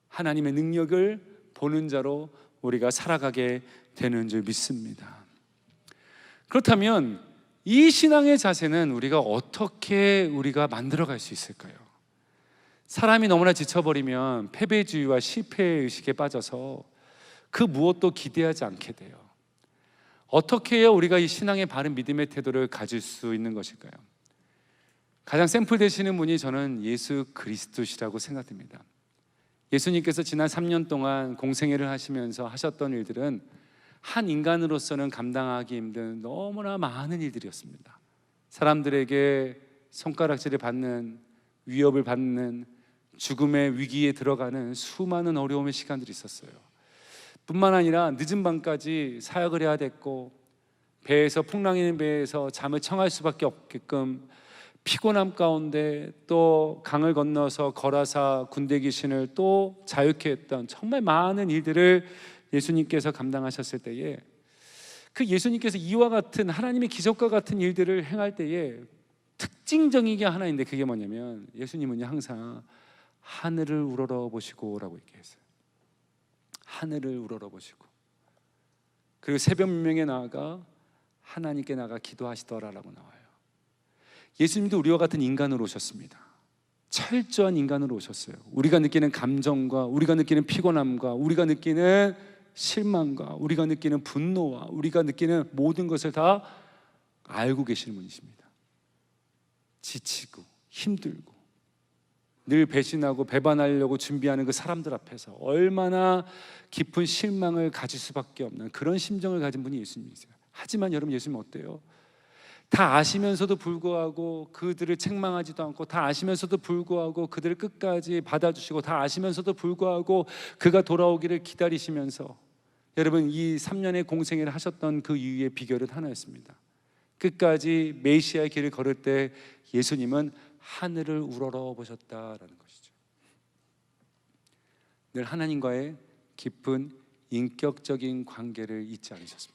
하나님의 능력을 보는 자로 우리가 살아가게 되는 줄 믿습니다. 그렇다면 이 신앙의 자세는 우리가 만들어갈 수 있을까요? 사람이 너무나 지쳐버리면 패배주의와 실패의식에 빠져서 그 무엇도 기대하지 않게 돼요. 어떻게 해야 우리가 이 신앙의 바른 믿음의 태도를 가질 수 있는 것일까요? 가장 샘플 되시는 분이 저는 예수 그리스도시라고 생각됩니다. 예수님께서 지난 3년 동안 공생애를 하시면서 하셨던 일들은 한 인간으로서는 감당하기 힘든 너무나 많은 일들이었습니다. 사람들에게 손가락질을 받는, 위협을 받는, 죽음의 위기에 들어가는 수많은 어려움의 시간들이 있었어요. 뿐만 아니라 늦은 밤까지 사역을 해야 됐고 배에서 풍랑이는 배에서 잠을 청할 수밖에 없게끔 피곤함 가운데 또 강을 건너서 거라사 군대 귀신을 또 자유케 했던 정말 많은 일들을 예수님께서 감당하셨을 때에 그 예수님께서 이와 같은 하나님의 기적과 같은 일들을 행할 때에 특징적인 게 하나 있는데 그게 뭐냐면 예수님은요 항상 하늘을 우러러 보시고라고 얘기했어요. 하늘을 우러러 보시고 그리고 새벽 민명에 나아가 하나님께 나가 기도하시더라라고 나와요. 예수님도 우리와 같은 인간으로 오셨습니다. 철저한 인간으로 오셨어요. 우리가 느끼는 감정과 우리가 느끼는 피곤함과 우리가 느끼는 실망과 우리가 느끼는 분노와 우리가 느끼는 모든 것을 다 알고 계시는 분이십니다. 지치고 힘들고 늘 배신하고 배반하려고 준비하는 그 사람들 앞에서 얼마나 깊은 실망을 가질 수밖에 없는 그런 심정을 가진 분이 예수님이세요. 하지만 여러분 예수님 어때요? 다 아시면서도 불구하고 그들을 책망하지도 않고 다 아시면서도 불구하고 그들을 끝까지 받아주시고 다 아시면서도 불구하고 그가 돌아오기를 기다리시면서 여러분 이 3년의 공생애를 하셨던 그 이유의 비결은 하나였습니다. 끝까지 메시아의 길을 걸을 때 예수님은 하늘을 우러러 보셨다라는 것이죠. 늘 하나님과의 깊은 인격적인 관계를 잊지 않으셨습니다.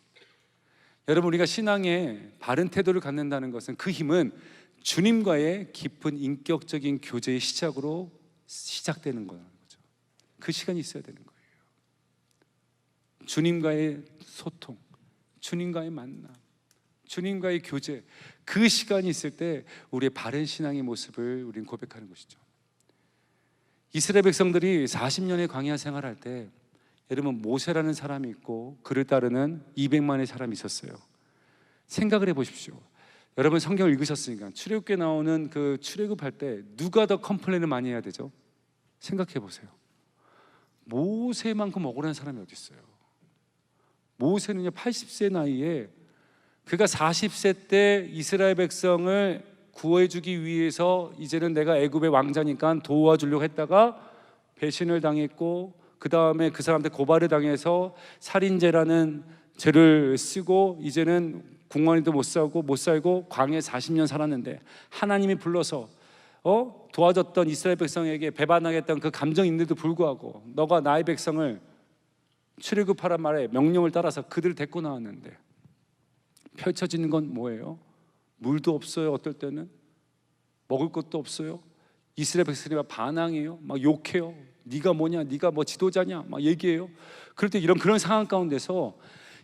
여러분 우리가 신앙에 바른 태도를 갖는다는 것은 그 힘은 주님과의 깊은 인격적인 교제의 시작으로 시작되는 거죠. 그 시간이 있어야 되는 거예요. 주님과의 소통, 주님과의 만남, 주님과의 교제, 그 시간이 있을 때 우리의 바른 신앙의 모습을 우리는 고백하는 것이죠. 이스라엘 백성들이 40년의 광야 생활할 때 여러분 모세라는 사람이 있고 그를 따르는 200만의 사람이 있었어요. 생각을 해보십시오. 여러분 성경을 읽으셨으니까 출애굽기에 나오는 그 출애굽할 때 누가 더 컴플레인을 많이 해야 되죠? 생각해 보세요. 모세만큼 억울한 사람이 어디 있어요? 모세는요 80세 나이에 그가 40세 때 이스라엘 백성을 구해주기 위해서 이제는 내가 애굽의 왕자니까 도와주려고 했다가 배신을 당했고 그 다음에 그 사람한테 고발을 당해서 살인죄라는 죄를 쓰고 이제는 궁궐에도 못 살고 광야에 40년 살았는데 하나님이 불러서 도와줬던 이스라엘 백성에게 배반하겠다는 그 감정이 있는데도 불구하고 너가 나의 백성을 출애굽하란 말에 명령을 따라서 그들을 데리고 나왔는데 펼쳐지는 건 뭐예요? 물도 없어요. 어떨 때는 먹을 것도 없어요. 이스라엘 백성이 막 반항해요. 막 욕해요. 네가 뭐냐? 네가 뭐 지도자냐? 막 얘기해요. 그럴 때 그런 상황 가운데서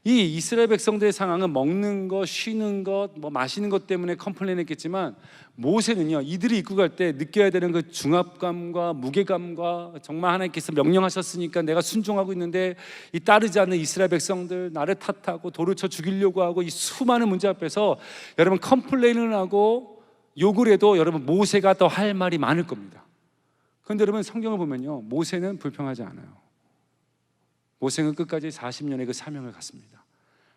이 이스라엘 백성들의 상황은 먹는 것, 쉬는 것, 뭐 마시는 것 때문에 컴플레인했겠지만 모세는요, 이들이 입고 갈 때 느껴야 되는 그 중압감과 무게감과 정말 하나님께서 명령하셨으니까 내가 순종하고 있는데 이 따르지 않는 이스라엘 백성들, 나를 탓하고 돌을 쳐 죽이려고 하고 이 수많은 문제 앞에서 여러분 컴플레인을 하고 욕을 해도 여러분 모세가 더 할 말이 많을 겁니다. 그런데 여러분 성경을 보면요, 모세는 불평하지 않아요. 모세는 끝까지 40년의 그 사명을 갔습니다.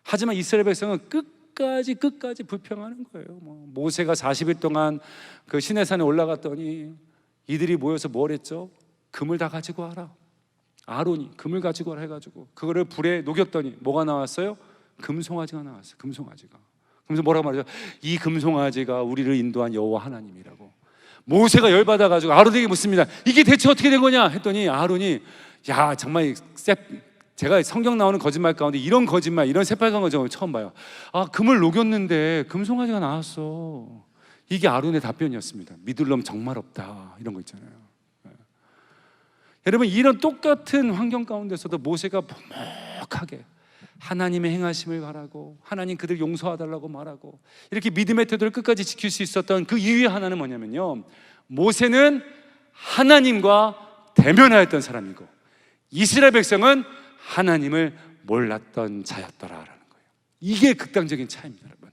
하지만 이스라엘 백성은 끝까지 불평하는 거예요. 모세가 40일 동안 그 시내산에 올라갔더니 이들이 모여서 뭘 했죠? 금을 다 가지고 와라. 아론이 금을 가지고 와라 해가지고 그거를 불에 녹였더니 뭐가 나왔어요? 금송아지가 나왔어요. 금송아지가. 그러면서 뭐라고 말하죠? 이 금송아지가 우리를 인도한 여호와 하나님이라고. 모세가 열받아가지고 아론에게 묻습니다. 이게 대체 어떻게 된 거냐 했더니 아론이 야 정말 제가 성경 나오는 거짓말 가운데 이런 거짓말, 이런 새빨간 거짓말 처음 봐요. 아, 금을 녹였는데 금송아지가 나왔어. 이게 아론의 답변이었습니다. 믿을 놈 정말 없다, 이런 거 있잖아요. 여러분 이런 똑같은 환경 가운데서도 모세가 묵묵하게 하나님의 행하심을 바라고 하나님 그들 용서하달라고 말하고 이렇게 믿음의 태도를 끝까지 지킬 수 있었던 그 이유의 하나는 뭐냐면요, 모세는 하나님과 대면하였던 사람이고 이스라엘 백성은 하나님을 몰랐던 자였더라라는 거예요. 이게 극단적인 차이입니다, 여러분.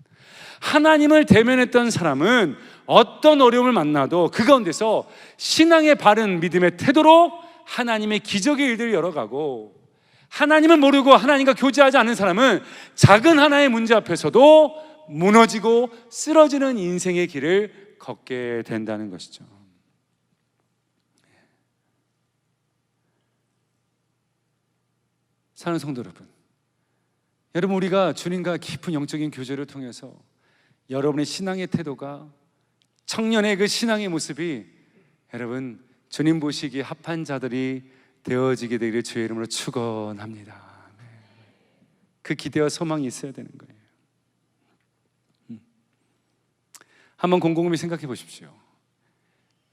하나님을 대면했던 사람은 어떤 어려움을 만나도 그 가운데서 신앙의 바른 믿음의 태도로 하나님의 기적의 일들을 열어가고, 하나님을 모르고 하나님과 교제하지 않는 사람은 작은 하나의 문제 앞에서도 무너지고 쓰러지는 인생의 길을 걷게 된다는 것이죠. 사랑하는 성도 여러분, 우리가 주님과 깊은 영적인 교제를 통해서 여러분의 신앙의 태도가, 청년의 그 신앙의 모습이 여러분 주님 보시기에 합한 자들이 되어지게 되기를 주의 이름으로 축원합니다. 그 기대와 소망이 있어야 되는 거예요. 한번 곰곰이 생각해 보십시오.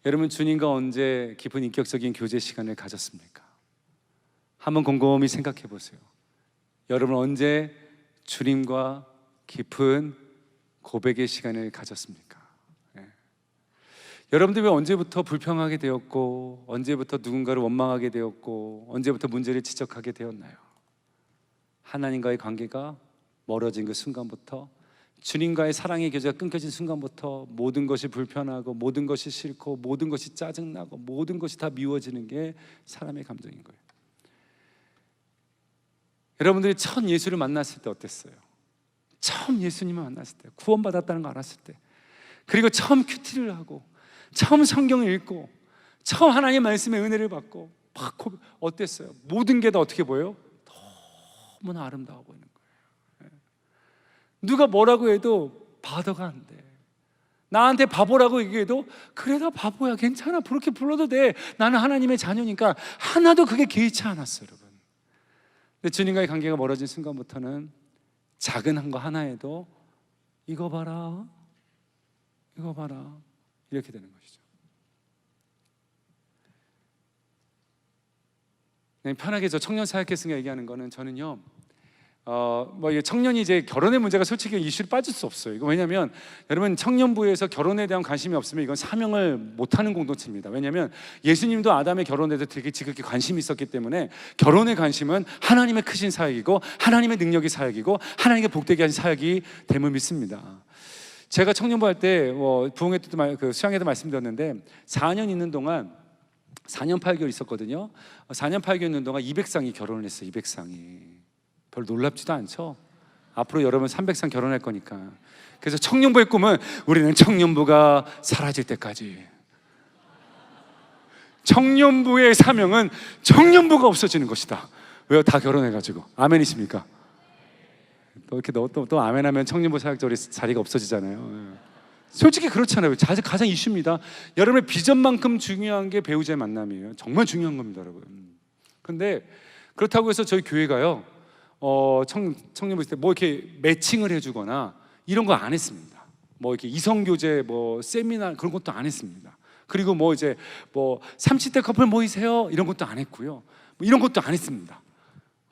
여러분 주님과 언제 깊은 인격적인 교제 시간을 가졌습니까? 한번 곰곰이 생각해 보세요. 여러분 언제 주님과 깊은 고백의 시간을 가졌습니까? 여러분들 왜 언제부터 불평하게 되었고, 언제부터 누군가를 원망하게 되었고, 언제부터 문제를 지적하게 되었나요? 하나님과의 관계가 멀어진 그 순간부터, 주님과의 사랑의 교제가 끊겨진 순간부터 모든 것이 불편하고 모든 것이 싫고 모든 것이 짜증나고 모든 것이 다 미워지는 게 사람의 감정인 거예요. 여러분들이 첫 예수를 만났을 때 어땠어요? 처음 예수님을 만났을 때, 구원받았다는 거 알았을 때, 그리고 처음 큐티를 하고 처음 성경을 읽고 처음 하나님 말씀의 은혜를 받고 막 어땠어요? 모든 게 다 어떻게 보여요? 너무나 아름다워 보이는 거예요. 누가 뭐라고 해도 바더가 안 돼. 나한테 바보라고 얘기해도 그래 나 바보야, 괜찮아, 그렇게 불러도 돼, 나는 하나님의 자녀니까. 하나도 그게 개의치 않았어요, 여러분. 근데 주님과의 관계가 멀어진 순간부터는 작은 거 하나에도 이거 봐라, 이거 봐라, 이렇게 되는 것이죠. 그냥 편하게 저 청년 사역회생가 얘기하는 거는, 저는요 청년이 이제 결혼의 문제가 솔직히 이슈를 빠질 수 없어요. 이거 왜냐하면 여러분 청년부에서 결혼에 대한 관심이 없으면 이건 사명을 못하는 공동체입니다. 왜냐하면 예수님도 아담의 결혼에 대해서 되게 지극히 관심이 있었기 때문에 결혼의 관심은 하나님의 크신 사역이고 하나님의 능력이 사역이고 하나님의 복되게 하신 사역이 됨을 믿습니다. 제가 청년부 할 때 부흥회 때도 그 수양회도 말씀드렸는데 4년 있는 동안 4년 8개월 있었거든요. 4년 8개월 있는 동안 200쌍이 결혼을 했어요. 200쌍이. 별 놀랍지도 않죠? 앞으로 여러분 300쌍 결혼할 거니까. 그래서 청년부의 꿈은 우리는 청년부가 사라질 때까지, 청년부의 사명은 청년부가 없어지는 것이다. 왜요? 다 결혼해가지고. 아멘이십니까? 또 이렇게 또 아멘하면 청년부 사역자 자리가 없어지잖아요. 솔직히 그렇잖아요. 가장 이슈입니다. 여러분의 비전만큼 중요한 게 배우자의 만남이에요. 정말 중요한 겁니다, 여러분. 근데 그렇다고 해서 저희 교회가요 청년부 있을 때 뭐 이렇게 매칭을 해주거나 이런 거 안 했습니다. 뭐 이렇게 이성교제 세미나 그런 것도 안 했습니다. 그리고 이제 30대 커플 모이세요 이런 것도 안 했고요. 이런 것도 안 했습니다.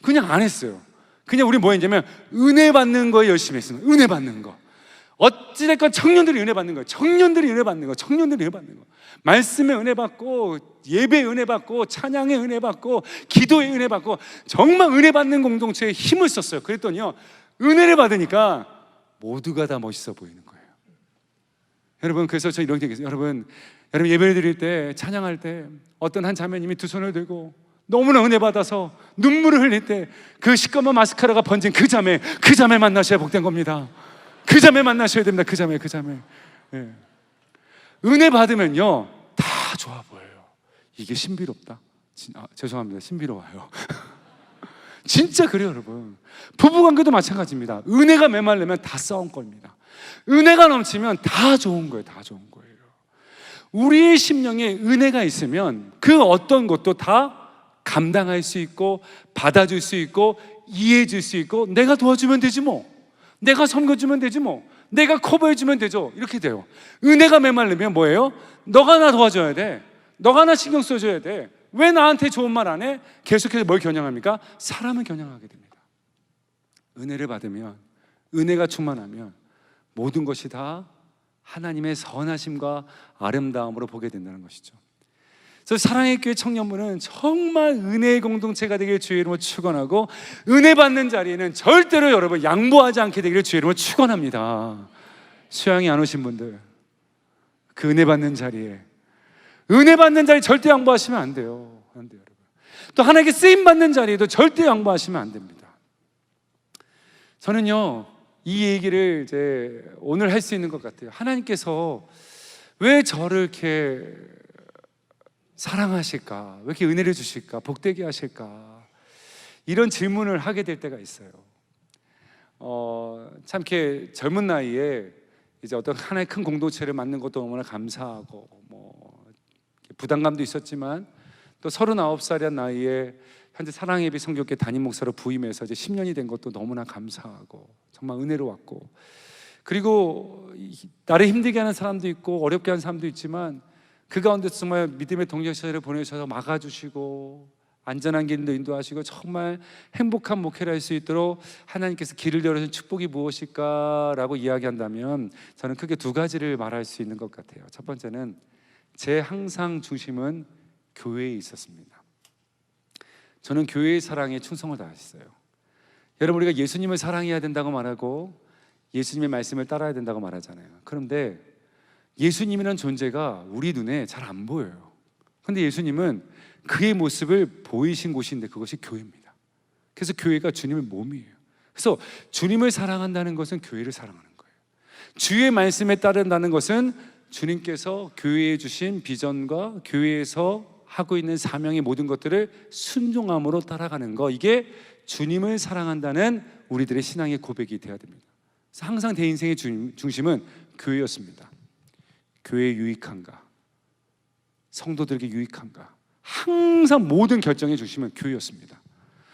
그냥 안 했어요. 그냥 우리 뭐 했냐면 은혜 받는 거에 열심히 했습니다. 은혜 받는 거. 어찌됐건 청년들이 은혜 받는 거예요. 청년들이 은혜 받는 거. 청년들이 은혜 받는 거. 말씀에 은혜 받고, 예배에 은혜 받고, 찬양에 은혜 받고, 기도에 은혜 받고, 정말 은혜 받는 공동체에 힘을 썼어요. 그랬더니요, 은혜를 받으니까 모두가 다 멋있어 보이는 거예요. 여러분, 그래서 저 이런 얘기 했어요. 여러분 예배를 드릴 때, 찬양할 때 어떤 한 자매님이 두 손을 들고 너무나 은혜 받아서 눈물을 흘릴 때 그 시꺼먼 마스카라가 번진 그 자매 만나셔야 복된 겁니다. 그 자매 만나셔야 됩니다. 그 자매. 예. 은혜 받으면요 다 좋아 보여요. 이게 신비롭다. 죄송합니다. 신비로워요. 진짜 그래요, 여러분. 부부관계도 마찬가지입니다. 은혜가 메말르면 다 싸움거리입니다. 은혜가 넘치면 다 좋은 거예요. 다 좋은 거예요. 우리의 심령에 은혜가 있으면 그 어떤 것도 다 감당할 수 있고, 받아줄 수 있고, 이해해 줄 수 있고, 내가 도와주면 되지 뭐, 내가 섬겨주면 되지 뭐, 내가 커버해주면 되죠. 이렇게 돼요. 은혜가 메말르면 뭐예요? 너가 나 도와줘야 돼, 너가 나 신경 써줘야 돼. 왜 나한테 좋은 말 안 해? 계속해서 뭘 겨냥합니까? 사람을 겨냥하게 됩니다. 은혜를 받으면, 은혜가 충만하면 모든 것이 다 하나님의 선하심과 아름다움으로 보게 된다는 것이죠. 그래서 사랑의 교회 청년부는 정말 은혜의 공동체가 되길 주의 이름으로 축원하고, 은혜 받는 자리에는 절대로 여러분 양보하지 않게 되기를 주의 이름으로 축원합니다. 수양이 안 오신 분들, 그 은혜 받는 자리에, 은혜 받는 자리 절대 양보하시면 안 돼요. 안 돼요, 여러분. 또 하나님께 쓰임 받는 자리에도 절대 양보하시면 안 됩니다. 저는요 이 얘기를 이제 오늘 할 수 있는 것 같아요. 하나님께서 왜 저를 이렇게 사랑하실까? 왜 이렇게 은혜를 주실까? 복되게 하실까? 이런 질문을 하게 될 때가 있어요. 참 이렇게 젊은 나이에 이제 어떤 하나의 큰 공동체를 맡는 것도 너무나 감사하고, 뭐 부담감도 있었지만, 또 39살이란 나이에 현재 사랑의 예비 성교회 담임 목사로 부임해서 이제 10년이 된 것도 너무나 감사하고 정말 은혜로웠고, 그리고 나를 힘들게 하는 사람도 있고 어렵게 하는 사람도 있지만 그 가운데서 정말 믿음의 동력자를 보내주셔서 막아주시고 안전한 길도 인도하시고 정말 행복한 목회를 할 수 있도록 하나님께서 길을 열어준 축복이 무엇일까라고 이야기한다면 저는 크게 두 가지를 말할 수 있는 것 같아요. 첫 번째는 제 항상 중심은 교회에 있었습니다. 저는 교회의 사랑에 충성을 다했어요. 여러분, 우리가 예수님을 사랑해야 된다고 말하고 예수님의 말씀을 따라야 된다고 말하잖아요. 그런데 예수님이라는 존재가 우리 눈에 잘 안 보여요. 그런데 예수님은 그의 모습을 보이신 곳인데 그것이 교회입니다. 그래서 교회가 주님의 몸이에요. 그래서 주님을 사랑한다는 것은 교회를 사랑하는 거예요. 주의 말씀에 따른다는 것은 주님께서 교회에 주신 비전과 교회에서 하고 있는 사명의 모든 것들을 순종함으로 따라가는 거, 이게 주님을 사랑한다는 우리들의 신앙의 고백이 되어야 됩니다. 그래서 항상 내 인생의 중심은 교회였습니다. 교회에 유익한가, 성도들에게 유익한가, 항상 모든 결정의 중심은 교회였습니다.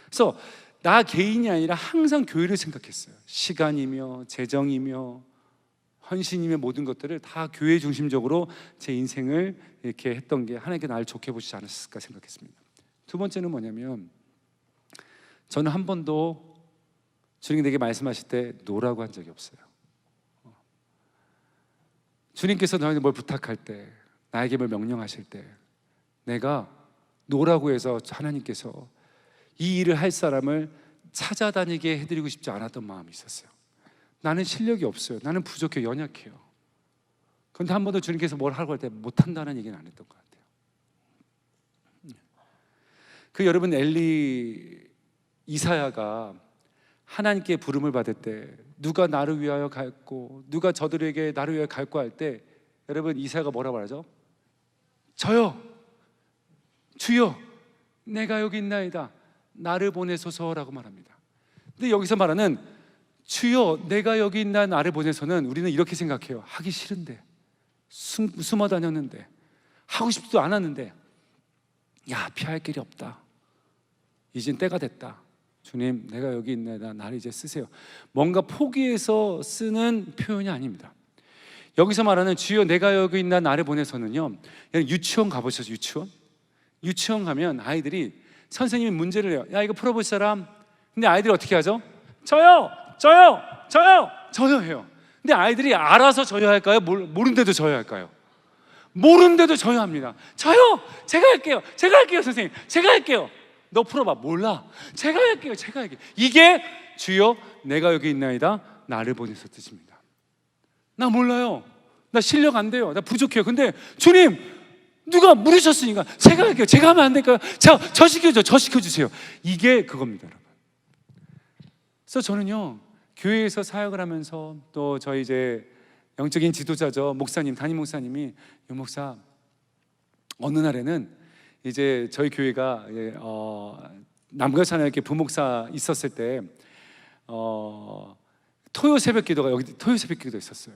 그래서 나 개인이 아니라 항상 교회를 생각했어요. 시간이며 재정이며 헌신이며 모든 것들을 다 교회 중심적으로 제 인생을 이렇게 했던 게 하나님께 나를 좋게 보시지 않았을까 생각했습니다. 두 번째는 뭐냐면, 저는 한 번도 주님 내게 말씀하실 때 노라고 한 적이 없어요. 주님께서 나에게 뭘 부탁할 때, 나에게 뭘 명령하실 때 내가 노라고 해서 하나님께서 이 일을 할 사람을 찾아다니게 해드리고 싶지 않았던 마음이 있었어요. 나는 실력이 없어요. 나는 부족해요. 연약해요. 그런데 한 번도 주님께서 뭘 하라고 할 때 못한다는 얘기는 안 했던 것 같아요. 그 여러분, 이사야가 하나님께 부름을 받을 때 누가 나를 위하여 갈고 누가 저들에게 나를 위하여 갈고 할 때, 여러분 이사야가 뭐라고 말하죠? 저요, 주여, 내가 여기 있나이다, 나를 보내소서라고 말합니다. 근데 여기서 말하는 주여 내가 여기 있나 나를 보내서는 우리는 이렇게 생각해요. 하기 싫은데, 숨어 다녔는데, 하고 싶지도 않았는데, 야, 피할 길이 없다, 이젠 때가 됐다, 주님 내가 여기 있나이다, 나를 이제 쓰세요. 뭔가 포기해서 쓰는 표현이 아닙니다. 여기서 말하는 주여 내가 여기 있나 나를 보내서는요, 유치원 가보셨어요? 유치원 가면 아이들이 선생님이 문제를 내요. 야, 이거 풀어볼 사람? 근데 아이들이 어떻게 하죠? 저요, 저요, 저요, 저요 해요. 근데 아이들이 알아서 저요 할까요? 모른데도 저요 할까요? 모른데도 저요 합니다. 저요, 제가 할게요, 제가 할게요, 선생님, 제가 할게요. 너 풀어봐. 몰라. 제가 할게요, 제가 할게요. 이게 주여 내가 여기 있나이다 나를 보내서 뜻입니다. 나 몰라요, 나 실력 안 돼요, 나 부족해요. 근데 주님 누가 물으셨으니까 제가 할게요. 제가 하면 안 될까요? 저 시켜줘, 저 시켜주세요. 이게 그겁니다, 여러분. 그래서 저는요, 교회에서 사역을 하면서 또 저희 이제 영적인 지도자죠, 목사님, 담임 목사님이, 유 목사 어느 날에는 이제 저희 교회가 남가산에 이렇게 부목사 있었을 때 토요 새벽 기도가, 여기 토요 새벽 기도 있었어요.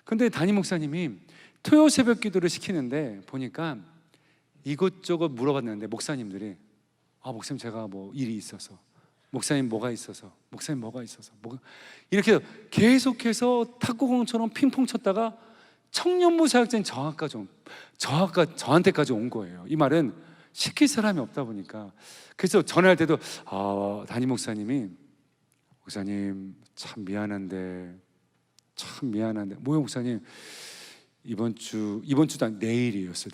근데 담임 목사님이 토요 새벽 기도를 시키는데 보니까 이것저것 물어봤는데 목사님들이 목사님 제가 뭐 일이 있어서, 목사님 뭐가 있어서, 목사님 뭐가 있어서, 이렇게 계속해서 탁구공처럼 핑퐁 쳤다가 청년부 사역자인 저한테까지 온 거예요. 이 말은 시킬 사람이 없다 보니까. 그래서 전화할 때도 담임 목사님이 목사님 참 미안한데 뭐요 목사님, 이번 주도 아니 내일이었어요.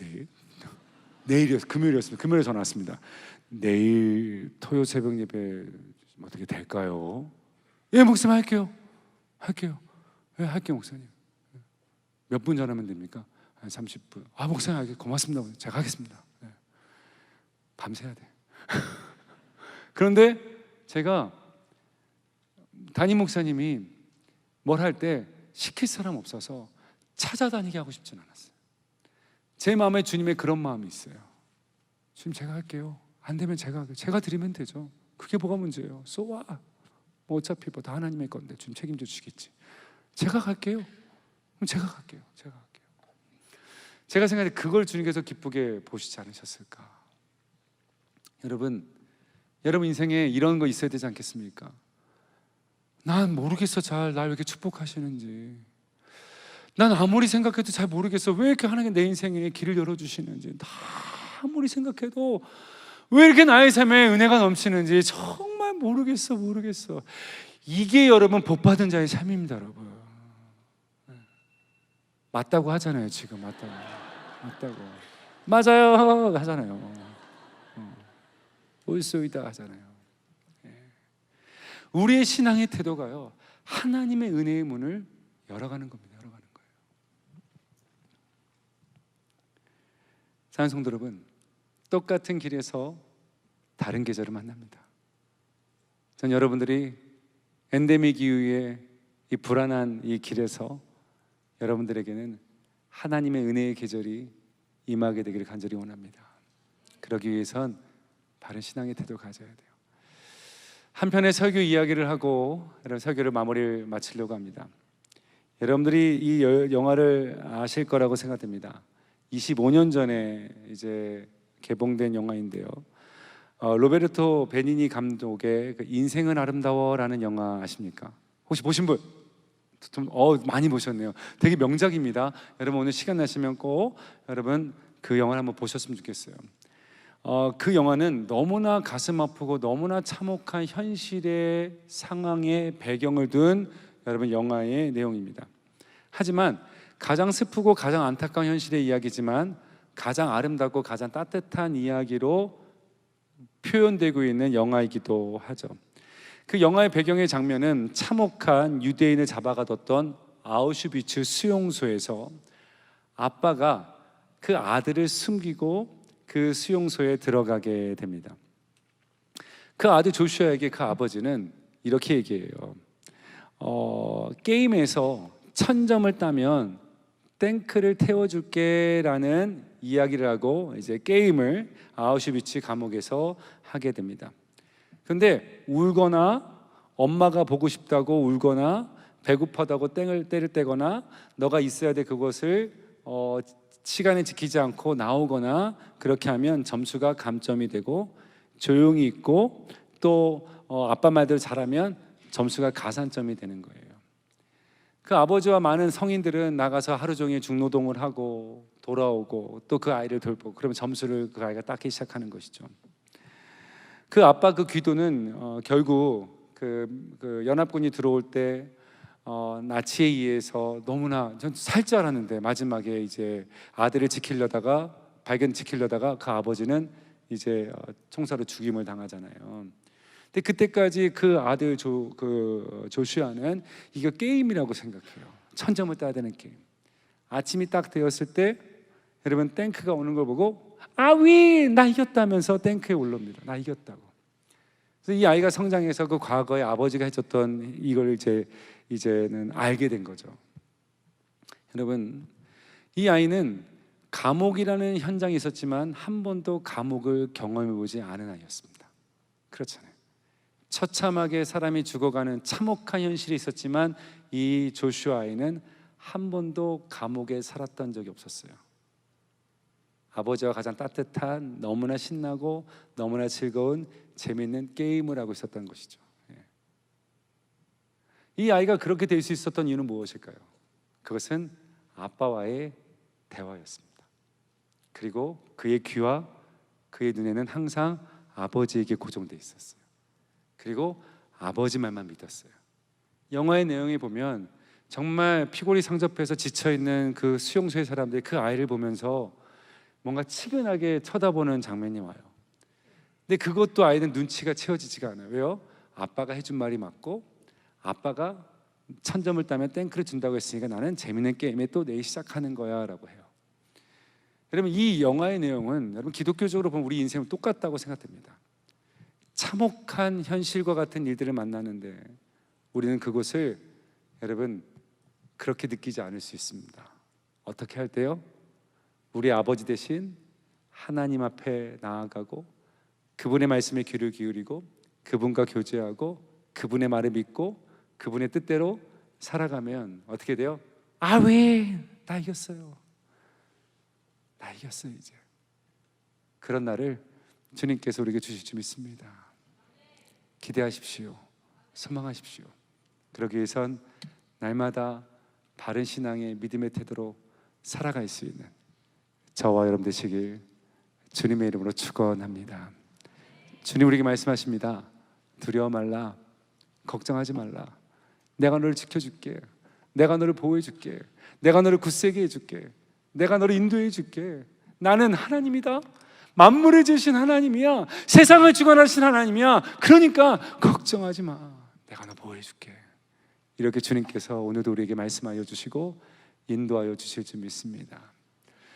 내일이었어요. 금요일이었습니다. 금요일에 전화 왔습니다. 내일 토요 새벽 예배 어떻게 될까요? 예 목사님 할게요. 예 할게요 목사님. 몇 분 전하면 됩니까? 한 30분. 목사님 고맙습니다. 제가 하겠습니다. 네. 밤새야 돼. 그런데 제가 담임 목사님이 뭘 할 때 시킬 사람 없어서 찾아다니게 하고 싶진 않았어요. 제 마음에 주님의 그런 마음이 있어요. 주님 제가 할게요. 안 되면 제가 할게요. 제가 드리면 되죠. 그게 뭐가 문제예요? So what? 뭐 어차피 다 하나님의 건데 주님 책임져 주시겠지. 제가 갈게요. 그럼 제가 갈게요. 제가 생각할 때 그걸 주님께서 기쁘게 보시지 않으셨을까? 여러분 인생에 이런 거 있어야 되지 않겠습니까? 난 모르겠어, 날 왜 이렇게 축복하시는지. 난 아무리 생각해도 잘 모르겠어. 왜 이렇게 하나님 내 인생에 길을 열어주시는지. 아무리 생각해도 왜 이렇게 나의 삶에 은혜가 넘치는지 정말 모르겠어. 이게 여러분 복받은 자의 삶입니다, 여러분. 맞다고 하잖아요, 지금. 맞다고. 맞아요 하잖아요. 올소이다 하잖아요. 우리의 신앙의 태도가요, 하나님의 은혜의 문을 열어가는 겁니다. 사랑하는 성도 여러분, 똑같은 길에서 다른 계절을 만납니다. 전 여러분들이 엔데믹 이후에 이 불안한 이 길에서 여러분들에게는 하나님의 은혜의 계절이 임하게 되기를 간절히 원합니다. 그러기 위해선 바른 신앙의 태도를 가져야 돼요. 한편의 설교 이야기를 하고 여러분 설교를 마무리를 마치려고 합니다. 여러분들이 이 영화를 아실 거라고 생각됩니다. 25년 전에 이제 개봉된 영화인데요. 로베르토 베니니 감독의 그 인생은 아름다워라는 영화 아십니까? 혹시 보신 분? 많이 보셨네요. 되게 명작입니다. 여러분 오늘 시간 나시면 꼭 여러분 그 영화를 한번 보셨으면 좋겠어요. 그 영화는 너무나 가슴 아프고 너무나 참혹한 현실의 상황에 배경을 둔 여러분 영화의 내용입니다. 하지만 가장 슬프고 가장 안타까운 현실의 이야기지만 가장 아름답고 가장 따뜻한 이야기로 표현되고 있는 영화이기도 하죠. 그 영화의 배경의 장면은 참혹한 유대인을 잡아가뒀던 아우슈비츠 수용소에서 아빠가 그 아들을 숨기고 그 수용소에 들어가게 됩니다. 그 아들 조슈아에게 그 아버지는 이렇게 얘기해요. 게임에서 1000점을 따면 탱크를 태워줄게 라는 이야기를 하고 이제 게임을 아우슈비츠 감옥에서 하게 됩니다. 근데 울거나 엄마가 보고 싶다고 울거나 배고파다고 때를 떼거나 너가 있어야 돼 그것을 시간을 지키지 않고 나오거나 그렇게 하면 점수가 감점이 되고 조용히 있고 또 아빠 말대로 잘하면 점수가 가산점이 되는 거예요. 그 아버지와 많은 성인들은 나가서 하루 종일 중노동을 하고 돌아오고 또 그 아이를 돌보고 그러면 점수를 그 아이가 따기 시작하는 것이죠. 그 아빠 그 기도는 결국 그 연합군이 들어올 때 나치에 의해서 너무나 전 살 줄 알았는데 마지막에 이제 아들을 지키려다가 그 아버지는 이제 총사로 죽임을 당하잖아요. 근데 그때까지 그 아들 조슈아는 이거 게임이라고 생각해요. 천점을 따야 되는 게임. 아침이 딱 되었을 때 여러분 탱크가 오는 걸 보고 아위 나 이겼다면서 탱크에 올라옵니다. 나 이겼다고. 그래서 이 아이가 성장해서 그 과거에 아버지가 해줬던 이걸 이제는 알게 된 거죠. 여러분 이 아이는 감옥이라는 현장이 있었지만 한 번도 감옥을 경험해 보지 않은 아이였습니다. 그렇잖아요. 처참하게 사람이 죽어가는 참혹한 현실이 있었지만 이 조슈아 아이는 한 번도 감옥에 살았던 적이 없었어요. 아버지와 가장 따뜻한 너무나 신나고 너무나 즐거운 재미있는 게임을 하고 있었던 것이죠. 이 아이가 그렇게 될 수 있었던 이유는 무엇일까요? 그것은 아빠와의 대화였습니다. 그리고 그의 귀와 그의 눈에는 항상 아버지에게 고정되어 있었어요. 그리고 아버지 말만 믿었어요. 영화의 내용에 보면 정말 피골이 상접해서 지쳐있는 그 수용소의 사람들이 그 아이를 보면서 뭔가 치근하게 쳐다보는 장면이 와요. 근데 그것도 아이는 눈치가 채워지지가 않아요. 왜요? 아빠가 해준 말이 맞고 아빠가 1000점을 따면 땡크를 준다고 했으니까 나는 재밌는 게임에 또 내일 시작하는 거야 라고 해요. 여러분 이 영화의 내용은 여러분 기독교적으로 보면 우리 인생은 똑같다고 생각됩니다. 참혹한 현실과 같은 일들을 만나는데 우리는 그곳을 여러분 그렇게 느끼지 않을 수 있습니다. 어떻게 할 때요? 우리 아버지 대신 하나님 앞에 나아가고 그분의 말씀에 귀를 기울이고 그분과 교제하고 그분의 말을 믿고 그분의 뜻대로 살아가면 어떻게 돼요? 아 왜? 나 이겼어요. 나 이겼어요 이제. 그런 날을 주님께서 우리에게 주실 줄 믿습니다. 기대하십시오. 소망하십시오. 그러기 위해선 날마다 바른 신앙의 믿음의 태도로 살아갈 수 있는 저와 여러분 되시길 주님의 이름으로 축원합니다. 주님 우리에게 말씀하십니다. 두려워 말라. 걱정하지 말라. 내가 너를 지켜줄게. 내가 너를 보호해줄게. 내가 너를 굳세게 해줄게. 내가 너를 인도해줄게. 나는 하나님이다. 만물을 지으신 하나님이야. 세상을 주관하신 하나님이야. 그러니까 걱정하지 마. 내가 너 보호해줄게. 이렇게 주님께서 오늘도 우리에게 말씀하여 주시고 인도하여 주실 줄 믿습니다.